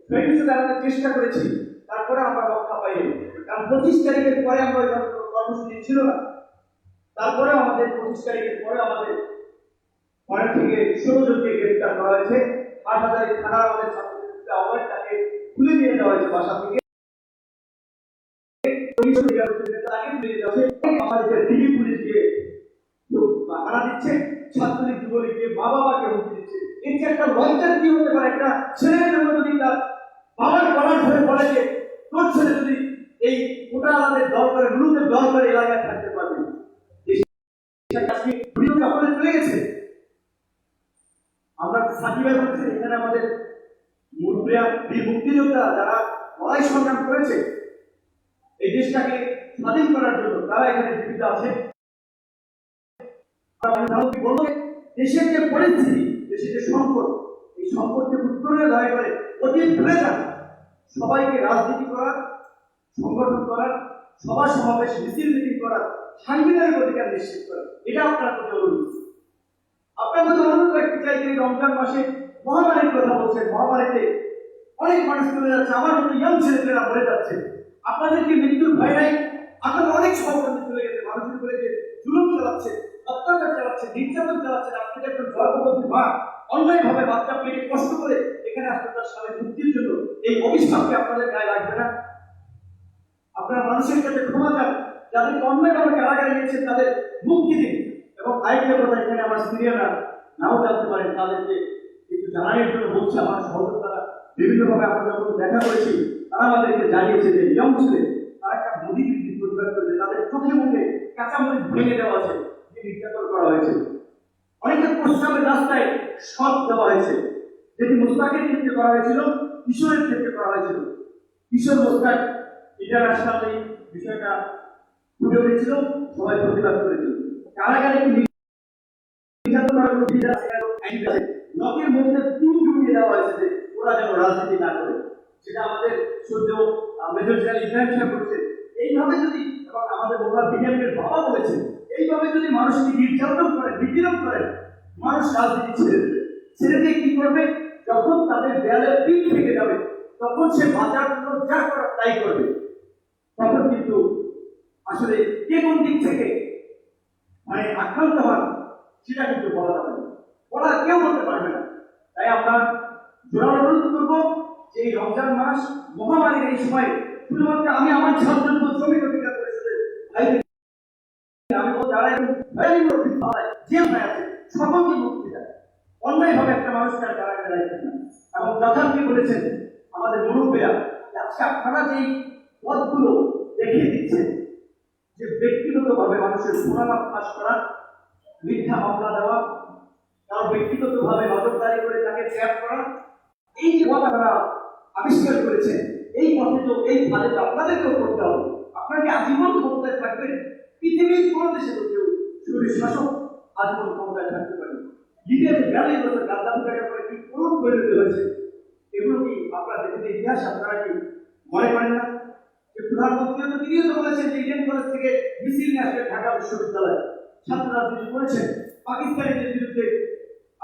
Speaker 2: সহিংসতা এড়ানোর চেষ্টা করেছি, তারপরে আমরা রক্ষা পাইনি। কারণ 25 তারিখের পরে আমরা ওই কর্মসূচি ছিল না, তারপরে আমাদের 25 তারিখের পরে আমাদের অনেক থেকে 16 জনকে গ্রেপ্তার করা হয়েছে। হাটহাজারী থানা আমাদের ছাত্রদের আহ্বান, তাকে খুলে নিয়ে যাওয়া হয়েছে বাসা থেকে। আমাদের দিল্লি পুলিশ গিয়ে হানা দিচ্ছে, ছাত্রলীগ যুবলীগকে মা বাবাকে হুমকি দিচ্ছে। এর যে একটা লজ্জার কি হতে পারে, একটা ছেলের জন্য যদি তার বাবার গলা ধরে বলে যে তোর ছেলে যদি এই গোটা আমাদের দল করে গ্রুপের দল করে এলাকায় থাকতে পারবে, আপনাদের চলে গেছে। আমরা সাকিবাই বলছি এখানে আমাদের মুক্তিযোদ্ধা যারা লড়াই সংগ্রাম করেছে এই দেশটাকে স্বাধীন করার জন্য, তারা এখানে জীবিত আছে। দেশের যে পরিস্থিতি, দেশের যে সংকট, এই সংকটকে উত্তরে দয়া করে অতীত ভুলে যান,
Speaker 3: সবাইকে রাজনীতি করার, সংগঠন করার, সভা সমাবেশ মিছিল মিটিং করার সাংবিধানিক অধিকার নিশ্চিত করে। এটা আপনার প্রতি অনুরোধ। আপনার প্রতি অনুরোধ রাখতে চাই যে রমজান মাসে মহামারীর কথা বলছেন, মহামারীতে অনেক মানুষ চলে যাচ্ছে, আমার মতো ইয়ং ছেলেপেলেরা মরে যাচ্ছে। আপনাদের কি মৃত্যুর ভয় নাই? আপনাদের অনেক সহকর্মী চলে গেছে, মানুষের উপরে যে জুলুম চালাচ্ছে, অত্যাচার চালাচ্ছে, নির্যাতন চালাচ্ছে। আপনি যে একজন গর্ভবতী মা অন্যায়ভাবে বাচ্চা পেটে কষ্ট করে এখানে আসতে তার স্বামীর মুক্তির জন্য, এই অভিশাপকে আপনাদের গায়ে লাগবে না? আপনারা মানুষের কাছে ক্ষমা চান, যাদেরকে অন্যায়ভাবে কারাগারে নিয়েছেন তাদের মুক্তি দিন। এবং আরেকটা কথা, এখানে আমার সিনিয়ররা নাও জানতে পারেন, তাদেরকে একটু জানানোর জন্য বলছি। আমার সহযোগিতারা বিভিন্নভাবে আমরা যখন দেখা করেছি, তারা আমাদেরকে জানিয়েছে যে ইয়ং ছেলে তারা একটা মোদী বৃদ্ধির প্রতিবাদ করেছে, তাদের চোখে মুখে কাঁচামরিচ ভেঙে দেওয়া আছে, যে নির্যাতন করা হয়েছে। অনেকের প্রস্রাবের রাস্তায় শট দেওয়া হয়েছে, যেটি মুস্তাকের ক্ষেত্রে করা হয়েছিল, কিশোরের ক্ষেত্রে করা হয়েছিল। কিশোর মুস্তাক ইন্টারন্যাশনাল এই বিষয়টা ফুটে উঠেছিল, সবাই প্রতিবাদ করেছিল। কারাগারে নির্যাতন করার কোনো বিধান আছে, আইন আছে। লোকের মধ্যে তিন ঢুকিয়ে দেওয়া হয়েছে যে ওরা যেন রাজনীতি না করে, সেটা আমাদের সদ্য মেজর জেনারেল ইব্রাহিম সাহেব বলছে। এইভাবে যদি, এবং আমাদের মোল্লা বিজ্ঞানের বাবা বলেছেন, এইভাবে যদি মানুষকে নির্যাতন করে, নিপীড়ন করে, মানুষ রাজনীতি ছেড়ে দেবে। ছেড়ে দিয়ে কি করবে? যখন তাদের দেয়ালে পিঠ থেকে যাবে, তখন সে বাঁচার জন্য যা করার তাই করবে। তখন কিন্তু আসলে কে কোন দিক থেকে আক্রান্ত হন সেটা কিন্তু বলা যাবে না, বলা কেউ বলতে পারবে না। তাই আমরা জোরালো অনুরোধ করবো যে এই রমজান মাস মহামারীর এই সময় শুধুমাত্র আমি আমার ছাত্র শ্রমিক অধিকার পরিষদের আমি যারা জেল হয়ে আছে সকলকে মুক্তি দেয়, অন্যায়ভাবে একটা মানুষকে আর কারাগারে রাখবেন না। এবং যথার্থ বলেছেন আমাদের মুরব্বীরা, আজকে আপনারা যেই পথগুলো দেখিয়ে দিচ্ছেন, যে ব্যক্তিগতভাবে মানুষের সুনাম ফাঁস করা, মিথ্যা মামলা দেওয়া, তার ব্যক্তিগতভাবে নজরদারি করে তাকে ট্র্যাপ করা, এই যে পথ আপনারা আবিষ্কার করেছেন, এই পথে তো, এই ফাঁদে তো আপনাদেরকেও করতে হবে। আপনাকে আজীবন ক্ষমতায় থাকবেন। পৃথিবীর কোন দেশে তো কেউ শরীর শাসক আজীবন ক্ষমতায় থাকতে পারে। লিবিয়াতে 42 বছর গাদ্দাফি থাকার পরে কি করুণ পরিণতি হয়েছে, এগুলো কি আপনার দেশের ইতিহাস আপনারা কি মনে করেন না? যে প্রধানমন্ত্রী তো তিনিও তো বলেছেন যে ইন্ডিয়ান কলেজ থেকে মিছিল নিয়ে আসবে ঢাকা বিশ্ববিদ্যালয়, ছাত্র রাজনীতি করেছেন, পাকিস্তানিদের বিরুদ্ধে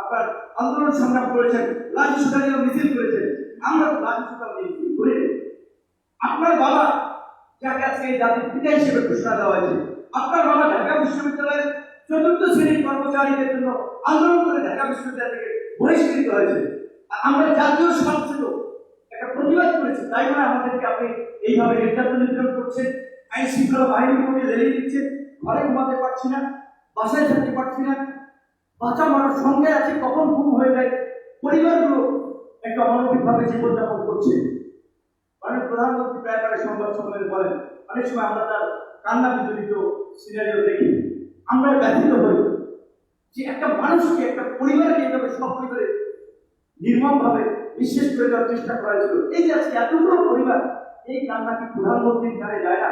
Speaker 3: আপনার আন্দোলন সংগ্রাম করেছেন, লাঠি সোটা নিয়ে মিছিল করেছেন। আমরা তো লাঠি সোটা নিয়ে মিছিল করি। আপনার বাবা, যাকে আজকে এই জাতির পিতা হিসেবে ঘোষণা দেওয়া হয়েছে, আপনার বাবা ঢাকা বিশ্ববিদ্যালয়ের 4th শ্রেণীর কর্মচারীদের জন্য আন্দোলন করে ঢাকা বিশ্ববিদ্যালয় থেকে বহিষ্কৃত হয়েছে। আমরা জাতীয় স্বার্থে একটা প্রতিবাদ করেছি, তাই নয় আমাদেরকে আপনি এইভাবে নির্যাতন নিপীড়ন করছেন, আইন শৃঙ্খলা বাহিনীর মধ্যে লেলিয়ে দিচ্ছেন, ঘরে ঘুমাতে পারছি না, বাসায় থাকতে পারছি না, বাচ্চা মানুষ সঙ্গে আছে, কখন ঘুম হয়ে যায়, পরিবারগুলো একটা অমানবিকভাবে জীবনযাপন করছে। অনেক প্রধানমন্ত্রী প্রায় প্রায় সংবাদ সম্মেলনে বলেন, অনেক সময় আমরা তার কান্না বিজড়িত সিনারিও দেখি, আমরা ব্যথিত হই যে একটা মানুষকে, একটা পরিবারকে এইভাবে সক্রিয় করে নির্মমভাবে বিশ্বাস করে দেওয়ার চেষ্টা করা হয়েছিল। এই যে আজকে এতগুলো পরিবার, এই কান্না কি প্রধানমন্ত্রীর ধারে যায় না?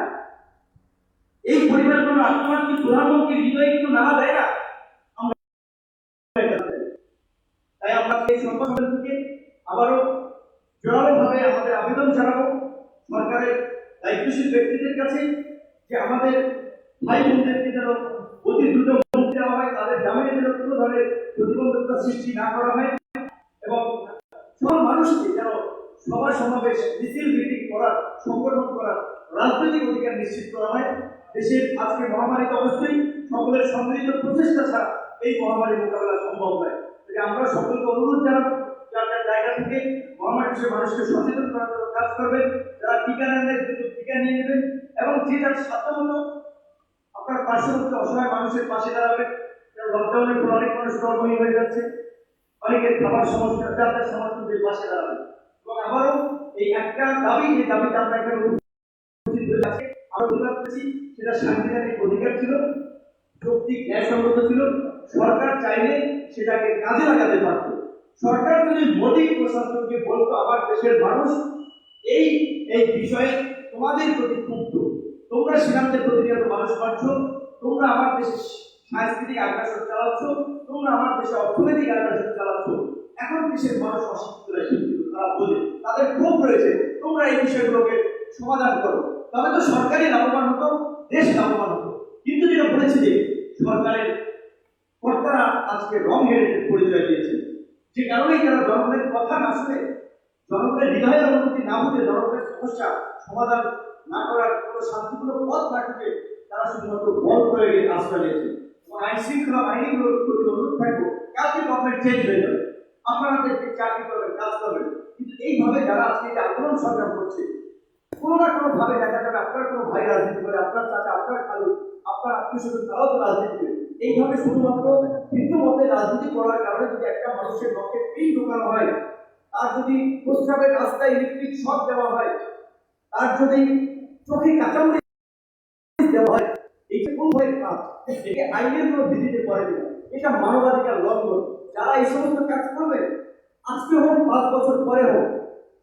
Speaker 3: এই পরিবারগুলো আত্মার কি প্রধানমন্ত্রীর হৃদয়ে কিন্তু নাড়া দেয় না? তাই আমরা এই সংবাদ সম্মেলন থেকে আবারও জোরালোভাবে আমাদের আবেদন জানাবো সরকারের দায়িত্বশীল ব্যক্তিদের কাছে, যে আমাদের ভাই বোনদেরকে যেন অতি দ্রুত মুক্তি দেওয়া হয়, তাদের জামিনে যেন কোনো ধরনের প্রতিবন্ধকতা সৃষ্টি না করা হয়, এবং সব মানুষকে যেন সভা সমাবেশ মিছিল মিটিং করার, সংগঠন করার রাজনৈতিক অধিকার নিশ্চিত করা হয়। দেশের আজকে মহামারীতে অবশ্যই সকলের সম্মিলিত প্রচেষ্টা ছাড়া এই মহামারী মোকাবেলা সম্ভব নয়। আমরা সকলকে অনুরোধ জানাবো, যার যার জায়গা থেকে মহামারী বিষয়ে মানুষকে সচেতন করার জন্য কাজ করবেন। যারা টিকা নেন নাই টিকা নিয়ে নেবেন, এবং যে যার সাধ্যমতো আপনার পার্শ্ববর্তী অসহায় মানুষের পাশে দাঁড়াবেন। লকডাউনের পর অনেক মানুষ কর্মহীন হয়ে যাচ্ছে, অনেকের খাবার সমস্যা, যাদের সমর্থনদের পাশে দাঁড়াবেন। এবং আবারও এই একটা দাবি, যে দাবিতে আমরা এখানে উপস্থিত হয়ে যাচ্ছি, আমরা প্রকাশ করেছি, সেটা সাংবিধানিক অধিকার ছিল, যৌক্তিক ন্যায়সঙ্গত ছিল। সরকার চাইলে সেটাকে কাজে লাগাতে পারত। সরকার যদি মোদী প্রশাসনকে বলতো, আমার দেশের মানুষ এই এই বিষয়ে তোমাদের প্রতি ক্ষুব্ধ, তোমরা সীমান্তের প্রতিনিয়ত মানুষ মারছ, তোমরা আমার দেশের সাংস্কৃতিক আগ্রাসন চালাচ্ছ, তোমরা আমার দেশে অর্থনৈতিক আগ্রাসন চালাচ্ছ, এখন দেশের মানুষ অশিক্ষিত, তারা বোঝে, তাদের তাদের ক্ষোভ রয়েছে, তোমরা এই বিষয়গুলোকে সমাধান করো, তবে তো সরকারই লাভবান হতো, দেশ লাভবান হতো। কিন্তু যেটা বলেছে যে সরকারের কর্তারা আজকে রং হেডেড পরিচয় দিয়েছে, যে কারণেই তারা জনগণের কথা না শুনে, জনগণের হৃদয়ের অনুভূতি না বুঝে, জনগণের সমস্যা সমাধান না করার কোনো শান্তিপূর্ণ পথ না খুঁজে তারা শুধুমাত্র বল প্রয়োগের আশ্রয় নিয়েছে। এবং আইন শৃঙ্খলা বাহিনীগুলোর প্রতি অনুরোধ থাকবো, কালকে গভর্নমেন্ট চেঞ্জ হয়ে যাবে, আপনারা দেখবেন চাকরি করবেন, কাজ করবেন, কিন্তু এইভাবে যারা আজকে যে আন্দোলন সংগ্রাম করছে, কোনো না কোনো ভাবে দেখা যাবে আপনার কোনো ভাই রাজনীতি করে, আপনার চাচা, আপনার খালু, আপনার আত্মীয় স্বজন তারাও তো রাজনীতি করে। এইভাবে শুধুমাত্র ভিন্ন মতে রাজনীতি করার কারণে যদি একটা মানুষের পক্ষে পিন ঢোকানো হয়, তার যদি প্রস্রাবের রাস্তায় ইলেকট্রিক শক দেওয়া হয়, তার যদি চোখে কাঁচামরিচ দেওয়া হয়, এই যে কোন ভয়ের কাজ, একে আইনের কোনো বিধিতে পড়ে না, এটা মানবাধিকার লঙ্ঘন। যারা এই সমস্ত কাজ করবে, আজকে হোক 5 বছর পরে হোক,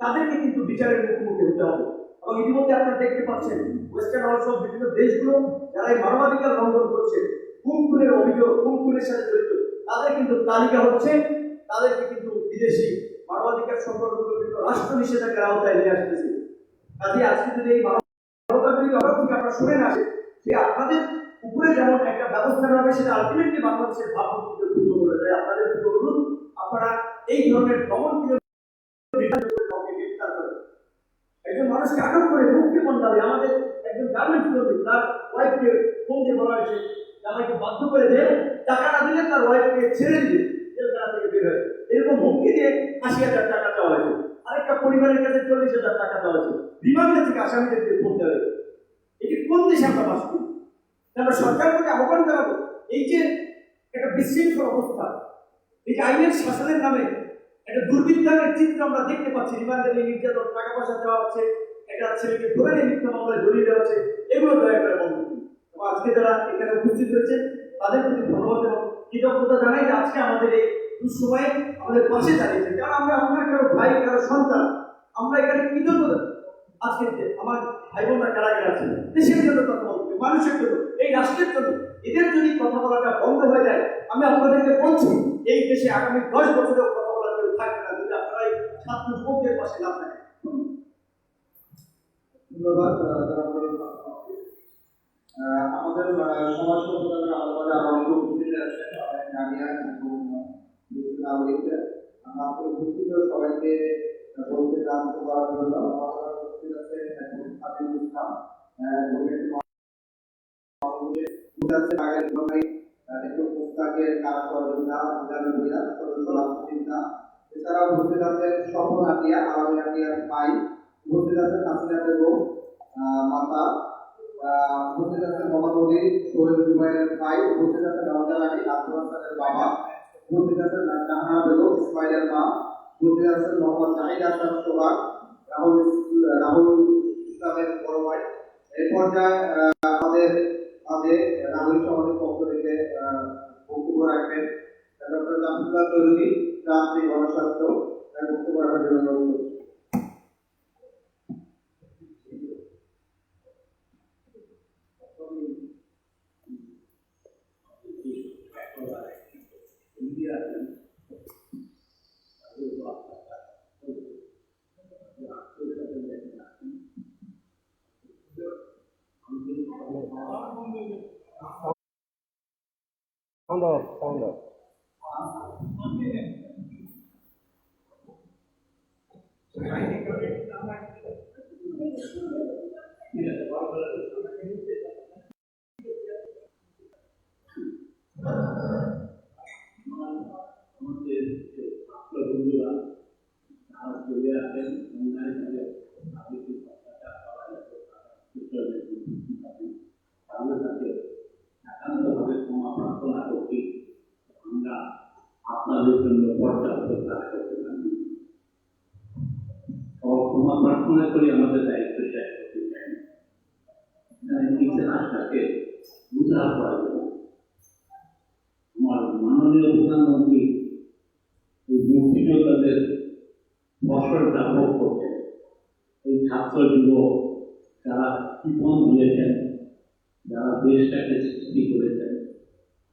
Speaker 3: তাদেরকে কিন্তু বিচারের মুখোমুখি হতে হবে। এবং ইতিমধ্যে আপনারা দেখতে পাচ্ছেন ওয়েস্টার্ন ওয়ার্ল্ড সহ বিভিন্ন দেশগুলো যারা এই মানবাধিকার লঙ্ঘন করছে, খুন খুনের অভিযোগ, খুন খুনের সাথে জড়িত, তাদের কিন্তু তালিকা হচ্ছে, তাদেরকে কিন্তু বিদেশি মানবাধিকার সংগঠনগুলো কিন্তু রাষ্ট্র নিষেধাজ্ঞার আওতায় নিয়ে আসতেছে। কাজে আজকে যদি এই মানবতার বিরুদ্ধে অপরাধ থেকে আপনারা শুনে না, যে আপনাদের উপরে যেমন একটা ব্যবস্থা নেওয়া হবে, সেটা আলটিমেটলি বাংলাদেশের ভাবমূর্তিকে ক্ষুণ্ণ করে দেয়। আপনাদের প্রতি অনুরোধ, আপনারা এই ধরনের দমনপ্রিয় গ্রেফতার করে একজন মানুষকে আটক করে মুক্তিপণ দাবি। আমাদের একজন গার্মেন্টস কর্মী, তার ওয়াইফকে ফোন দিয়ে বলা হয়েছে, জামাইকে বাধ্য করে যে টাকা না দিলে তার ওয়াইফকে ছেড়ে দিবে, জেলখানা থেকে বের হয়, এরকম হুমকি দিয়ে 80,000 টাকা চাওয়া হয়েছে। আরেকটা পরিবারের কাছে 40,000 টাকা দেওয়া হয়েছে। রিমান্ডে থেকে আসামিদেরকে ফোন দেওয়া হয়েছে। এটি কোন দেশে আমরা বাস করি? আমরা সরকারকে আহ্বান জানাবো, এই যে একটা বিশৃঙ্খল অবস্থা, এই যে আইনের শাসনের নামে একটা দুর্বৃত্তায়নের চিত্র আমরা দেখতে পাচ্ছি, রিমান্ডে নির্যাতন, টাকা পয়সা দেওয়া হচ্ছে, একটা ছেলেকে ধরে নিয়ে মিথ্যা মামলায় জড়িয়ে দেওয়া হচ্ছে, এগুলো দয়া করে বন্ধ করুন। এবং আজকে যারা এখানে উপস্থিত হয়েছে তাদের প্রতি ধন্যবাদ এবং কৃতজ্ঞতা জানাই যে আজকে আমাদের এই দুঃসময়ে আমাদের পাশে দাঁড়িয়েছে। কারণ আমরা আপনার কারো ভাই, কারো সন্তান, আমরা এখানে কৃতজ্ঞতা আজকে আমার ভাই বোনরা কারাগারে আছে, দেশের জন্য কথা বলতে, মানুষের জন্য, এই রাষ্ট্রের জন্য। এদের যদি কথা বলাটা বন্ধ হয়ে যায়, আমি আপনাদেরকে বলছি, এই দেশে আগামী 10 বছরেও কথা বলার কেউ থাকবে না, যদি আপনারা এই ছাত্র যুবকদের পাশে না থাকেন।
Speaker 7: ধন্যবাদ। আমাদের সমাজ সংগঠনের আমাদের আরো অনেক উপস্থিত আছেন, অনেক গার্ডিয়ান এবং নাগরিকরা। মাত্র উপস্থিত সবাইকে বলতে জানতে পারার জন্য আমাদের উপস্থিত আছে এখন আদিল ইসলাম, এছাড়াও উপস্থিত আছে স্বপ্ন হাতিয়া, আলামী হাতিয়ার ভাই, উপস্থিত আছে হাসিনা বেগম মাতা, উপস্থিত আছে মোহাম্মদ অলি সোহেল জুবাইরের ভাই, উপস্থিত আছে নওয়াজ আলী আব্দুল হাসানের বাবা, উপস্থিত আছে জাহানা বেগম ইসমাইলের মা, উপস্থিত আছে মোহাম্মদ জাহিদ হাসান সোহাগ, রাহুল ইসলামের বড় ভাই। এই পর্যায়ে আমাদের নাগরিক সমাজের পক্ষ থেকে বক্তব্য রাখবেন ডক্টর জাফরুল্লাহ চৌধুরী, রাষ্ট্রীয় গণস্বাস্থ্য, বক্তব্য রাখার জন্য অনুরোধ করছি।
Speaker 4: Sound off, sound off.
Speaker 8: আপনাদের জন্য পর্যাপ্ত কাজ করতে পারি। ক্ষমা প্রার্থনা করি, আমাদের দায়িত্ব শেষ করতে চাই না, ইতিহাসটাকে বুঝার প্রয়োজন। আমার মাননীয় প্রধানমন্ত্রী এই মুক্তিযোদ্ধাদের ফসলটা ভোগ করতেন, এই ছাত্র যুবক যারা জীবন দিয়েছেন, যারা দেশটাকে সৃষ্টি করেছেন,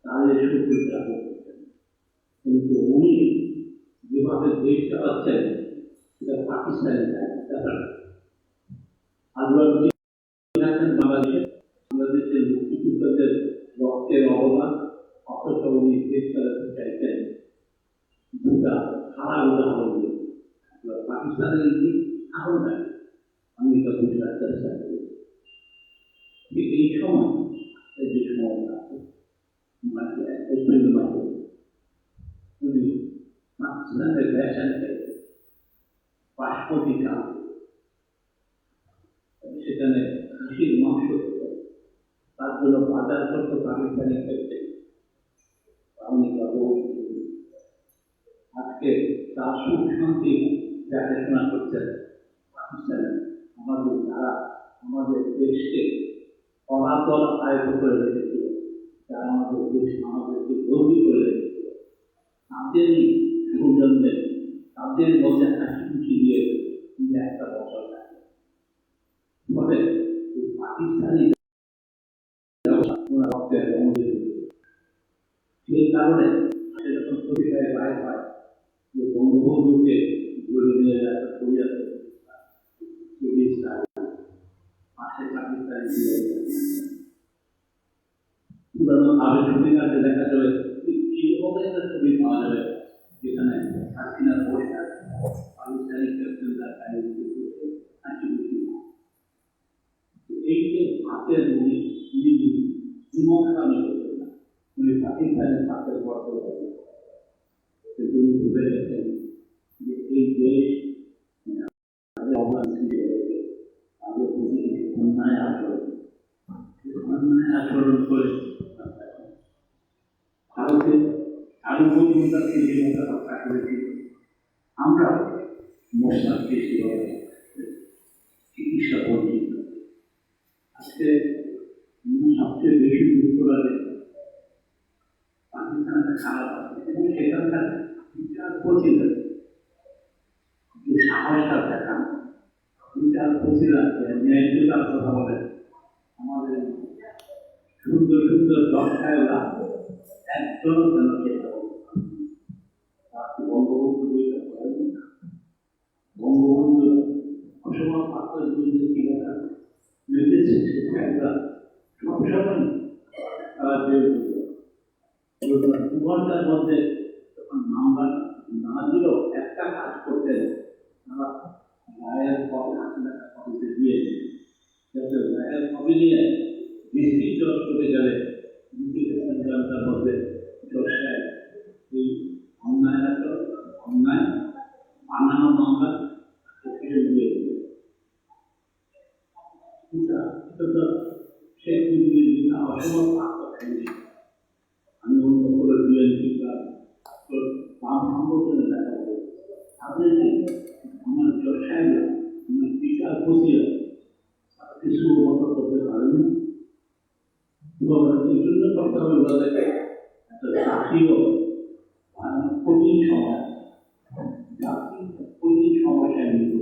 Speaker 8: তাদের সুবিধা ভোগ করতেন। কিন্তু উনি যেভাবে দেশ চালাচ্ছেন সেটা পাকিস্তানের আল্লাহ বাংলাদেশে বাংলাদেশের মুক্তিযোদ্ধাদের রক্তের অবদান অথচ উনি দেশ চালাতে চাইতেন দুটা খারাপ উদাহরণ দিয়ে পাকিস্তানের আরো নাই আমি এটা বুঝতে চেষ্টা করি এই সময় যে সময় আছে এপ্রিল মাসে উনি পাকিস্তানের রেশন থেকে বাসমতি চাল সেখানে খাসির মাংস তার জন্য বাজার করতে পাকিস্তানি ক্ষেত্রে আজকে তার সুখ শান্তি দেখাশোনা করছেন পাকিস্তানে আমাদের যারা আমাদের দেশকে অনাদর আয়ত্ত করে রেখেছিল, যারা আমাদের দেশ আমাদেরকে গর্বী করে রেখেছিল, তাদেরই সৌজন্যে তাদের মধ্যে হাসি খুশি দিয়ে একটা বছর থাকে। ফলে পাকিস্তানি সেই কারণে যখন পত্রিকায় বাইর হয় যে বঙ্গবন্ধুকে ধরে নিয়ে একটা ছবি আছে পাশে পাকিস্তানি পুরানো আবেগ পত্রিকাতে দেখা যাবে এইরকম একটা ছবি পাওয়া যাবে যেখানে হাসিনার বসে আছে পাকিস্তানি ক্যাপ্টেনরা এই যে হাতের ইমোশনাল করতেন না, উনি পাকিস্তানের হাতের গর্ত উনি বুঝে গেছেন যে এই দেশ তাদের অবদান সৃষ্টি করেছে, তাদের প্রতি অন্যায় আচরণ করে ভারতের সার্বভৌমতাকে যে মতো রক্ষা করেছি, আমরা মশলাকে সেভাবে চিকিৎসা বঞ্চিত। আজকে সবচেয়ে বেশি দুঃখ লাগে পাকিস্তানের খারাপ আছে এবং সেখানকার বিচারপতিরা যে সাহসটা দেখান, বিচারপতিরা ন্যায্যতার কথা বলে, আমাদের সুন্দর সুন্দর দর্শায়রা একজন যেন বঙ্গবন্ধু বইটা করেন না। বঙ্গবন্ধু অসমান পাত্রের বিরুদ্ধে কিভাবে লিখেছে সেটা সবসময় তারা দু ঘন্টার মধ্যে যখন মামলা না দিলেও একটা কাজ করতেন, তারা রায়ের কপিতে দিয়ে যাতে রায়ের কপি নিয়ে ডিস্ট্রিক্ট জজ করতে গেলে তার মধ্যে জসায় এই অন্যায় অন্যায় বানানো মামলা দিয়ে শেখ মুজিবুর অসম আমি অন্য করে বিএনপি বাম সংগঠনে দেখা যাবে তাদেরকে আমার জসায়রা আমার বিচারপতিরা কিছু মতো করতে পারেন। এই জন্য করতে হবে তাদেরকে একটা জাতীয় কঠিন সময় কঠিন সমস্যায় নিয়ে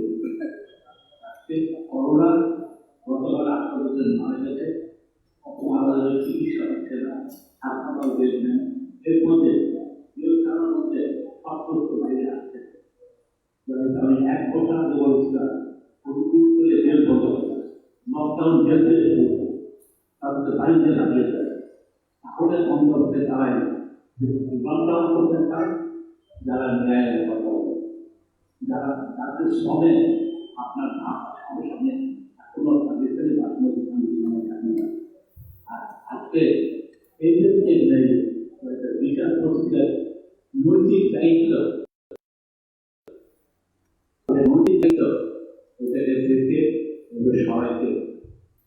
Speaker 8: আজকে করোনা গতকাল 18 জন মারা গেছে, অপমানের চিকিৎসা হচ্ছে না, হাসপাতাল বেড নেই, এর মধ্যে বিরোধার মধ্যে অপ্রস্ত বাইরে আসছে। আমি 1 বছর আগে বলছিলাম প্রতিদিন করে জেল বন্ধ হবে, লকডাউন জেল থেকে তাদের বাড়িতে লাগিয়ে দেয়, তাহলে বন্ধ হতে চায় লকডাউন করতে চায় যারা ন্যায়ের কথা বলে, যারা যাদের শ্রমে আপনার সামনে এখনো পাকিস্তানি বাসমতি আমি জানি না। আর আজকে এই যে বিচারপতিদের নৈতিক দায়িত্ব এটাকে দেখে ওদের সবাইকে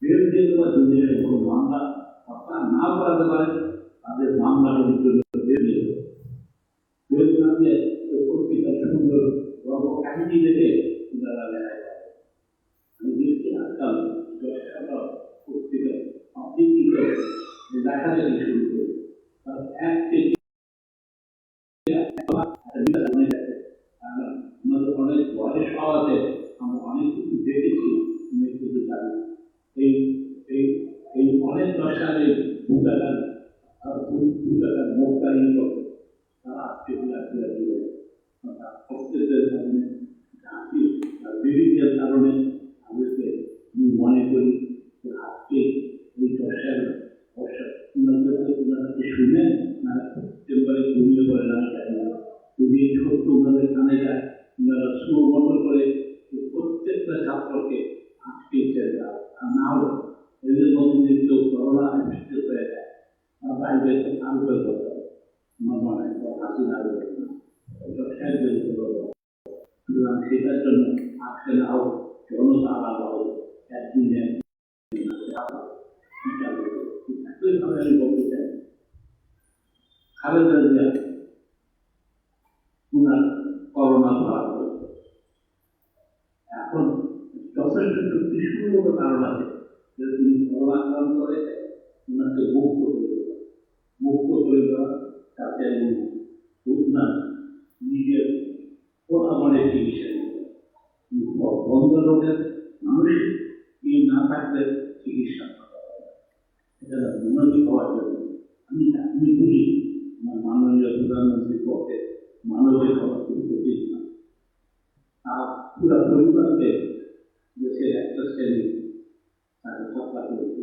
Speaker 8: বিরুদ্ধে বা দুদিনের কোনো মামলা আপনারা না করাতে পারেন, তাদের মামলার জন্য বেরিয়ে পত্রিকার সুন্দর গল্প কাহিনী দেখে তারা লেখায়। আমি দেখছি আজকাল পত্রিকায় দেখা যায় শুরু করে আমাদের অনেক বয়স হওয়াতে আমরা অনেক কিছু দেখেছি, অনেক কিছু জানি। এই অনেক দশারে 2 টাকার মুখ দাঁড়িয়ে করবে, তারা আজকে প্রত্যেকের সামনে বিরোধিতার কারণে আমাদেরকে আমি মনে করি যে আজকে এই চর্চার বর্ষা ওনাদেরকে শুনে না চেম্বারে ঘুমিয়ে পড়ে না জানি না যদি এই সত্য ওনাদের কানে যায় ওনারা সুর মতো করে প্রত্যেকটা ছাত্রকে আজকে দেওয়া আর না হলে এদের মধ্যে যদি কেউ করোনা বৃষ্টি হয়ে যায় আর বাইরে আরো করতে হবে আমার মনে হয় হাসি আরো চর্চার সুতরাং সেটার জন্য আজকে না হোক জনতা আলাদা হবে একদিনে একইভাবে আমি বলতে চাই খালেদা জিয়া ওনার করোনা ধরা পড়েছে এখন যথেষ্ট যুক্তিসঙ্গত কারণ আছে যে তিনি করোনা আক্রান্ত করেছে ওনাকে মুক্ত করে দেওয়া তাতে ওনার নিজের কোথামনে চিকিৎসা বন্ধ রোগের মানুষ না থাকলে চিকিৎসা এটা উন্নতি হওয়ার জন্য আমি বুঝি আমার মাননীয় প্রধানমন্ত্রীর পক্ষে মানবিক হওয়া খুব উচিত না আর পুরা পরিবারকে দেশের একটা শ্রেণী তাকে হত্যা করেছে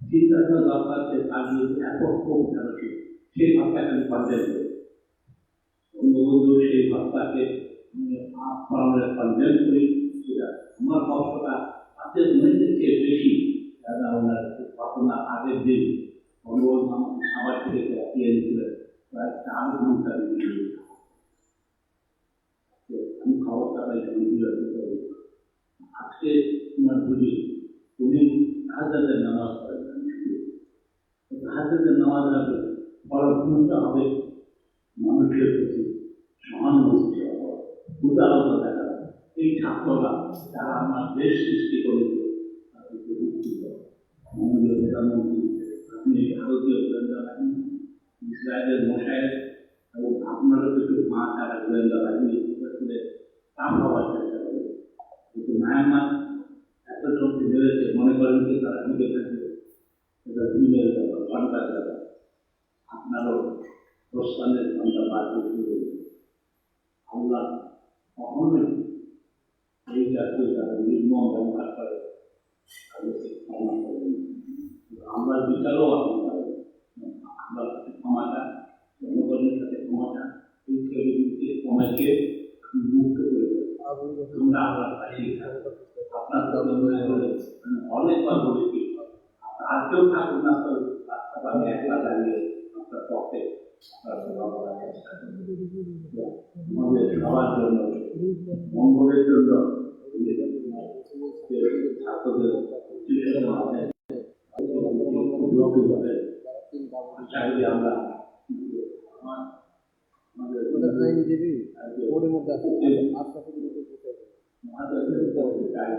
Speaker 8: চিন্তা করা দরকার যে তার যদি এত ক্ষোভ কেন ছিল সেই হত্যাকে আমি কন্ডেম করি বঙ্গবন্ধু সেই হত্যাকে কন্ডেম করি সেটা আমার কষ্টটা তাতে মনের চেয়ে বেশি দাদা ওনার ঘটনা আগের দিন বঙ্গবন্ধু আমাকে সবার থেকে রাখিয়ে দিয়েছিলেন প্রায় 4 ঘন্টা আমি খবরটা পাই আজকে তোমার বুঝি উনি হাজারের নামাজ পড়েন হাজারের নামাজ হবে পরবর্তীটা হবে মানুষের প্রতি সহানুভূতি উদারতা দেখা এই ছাত্ররা যারা আমার দেশ সৃষ্টি করেছে তাদেরকে মুক্তি দেওয়া মাননীয় প্রধানমন্ত্রী আপনি ভারতীয় গোয়েন্দা বাহিনী ইসরায়েলের মশায়ের এবং আপনারা কিছু মা ছাড়া গোয়েন্দা বাহিনী করে কাম হওয়ার চেষ্টা করে কিন্তু মায়ানমার এতজনকে মেরেছে মনে করেন যে তারা ঢুকে থাকবে এটা দিনের ব্যাপার ঘন্টার ব্যাপার আপনারও প্রস্থানের ঘন্টা বাড়তে শুরু হয়েছে আল্লাহ কখনোই এই জাতীয় যারা নির্মম ব্যবহার করে তাদেরকে ক্ষমা করেন আমরা বিচারও আমরা ক্ষমাটা জনগণের সাথে ক্ষমাটা এই ছেলেগুলিকে ক্ষমাকে মুক্ত করে দেবো তোমরা আমরা পাশে আপনার অনেকবার বলেছি আর কেউ থাকুন না তো রাস্তাটা একলা দাঁড়িয়ে আপনার পক্ষে আমাদের সবার জন্য মঙ্গলের জন্য ছাত্রদের চাইলে আমরা
Speaker 4: আইনজীবী ওদের মধ্যে আছে আশরাফুল
Speaker 8: চাই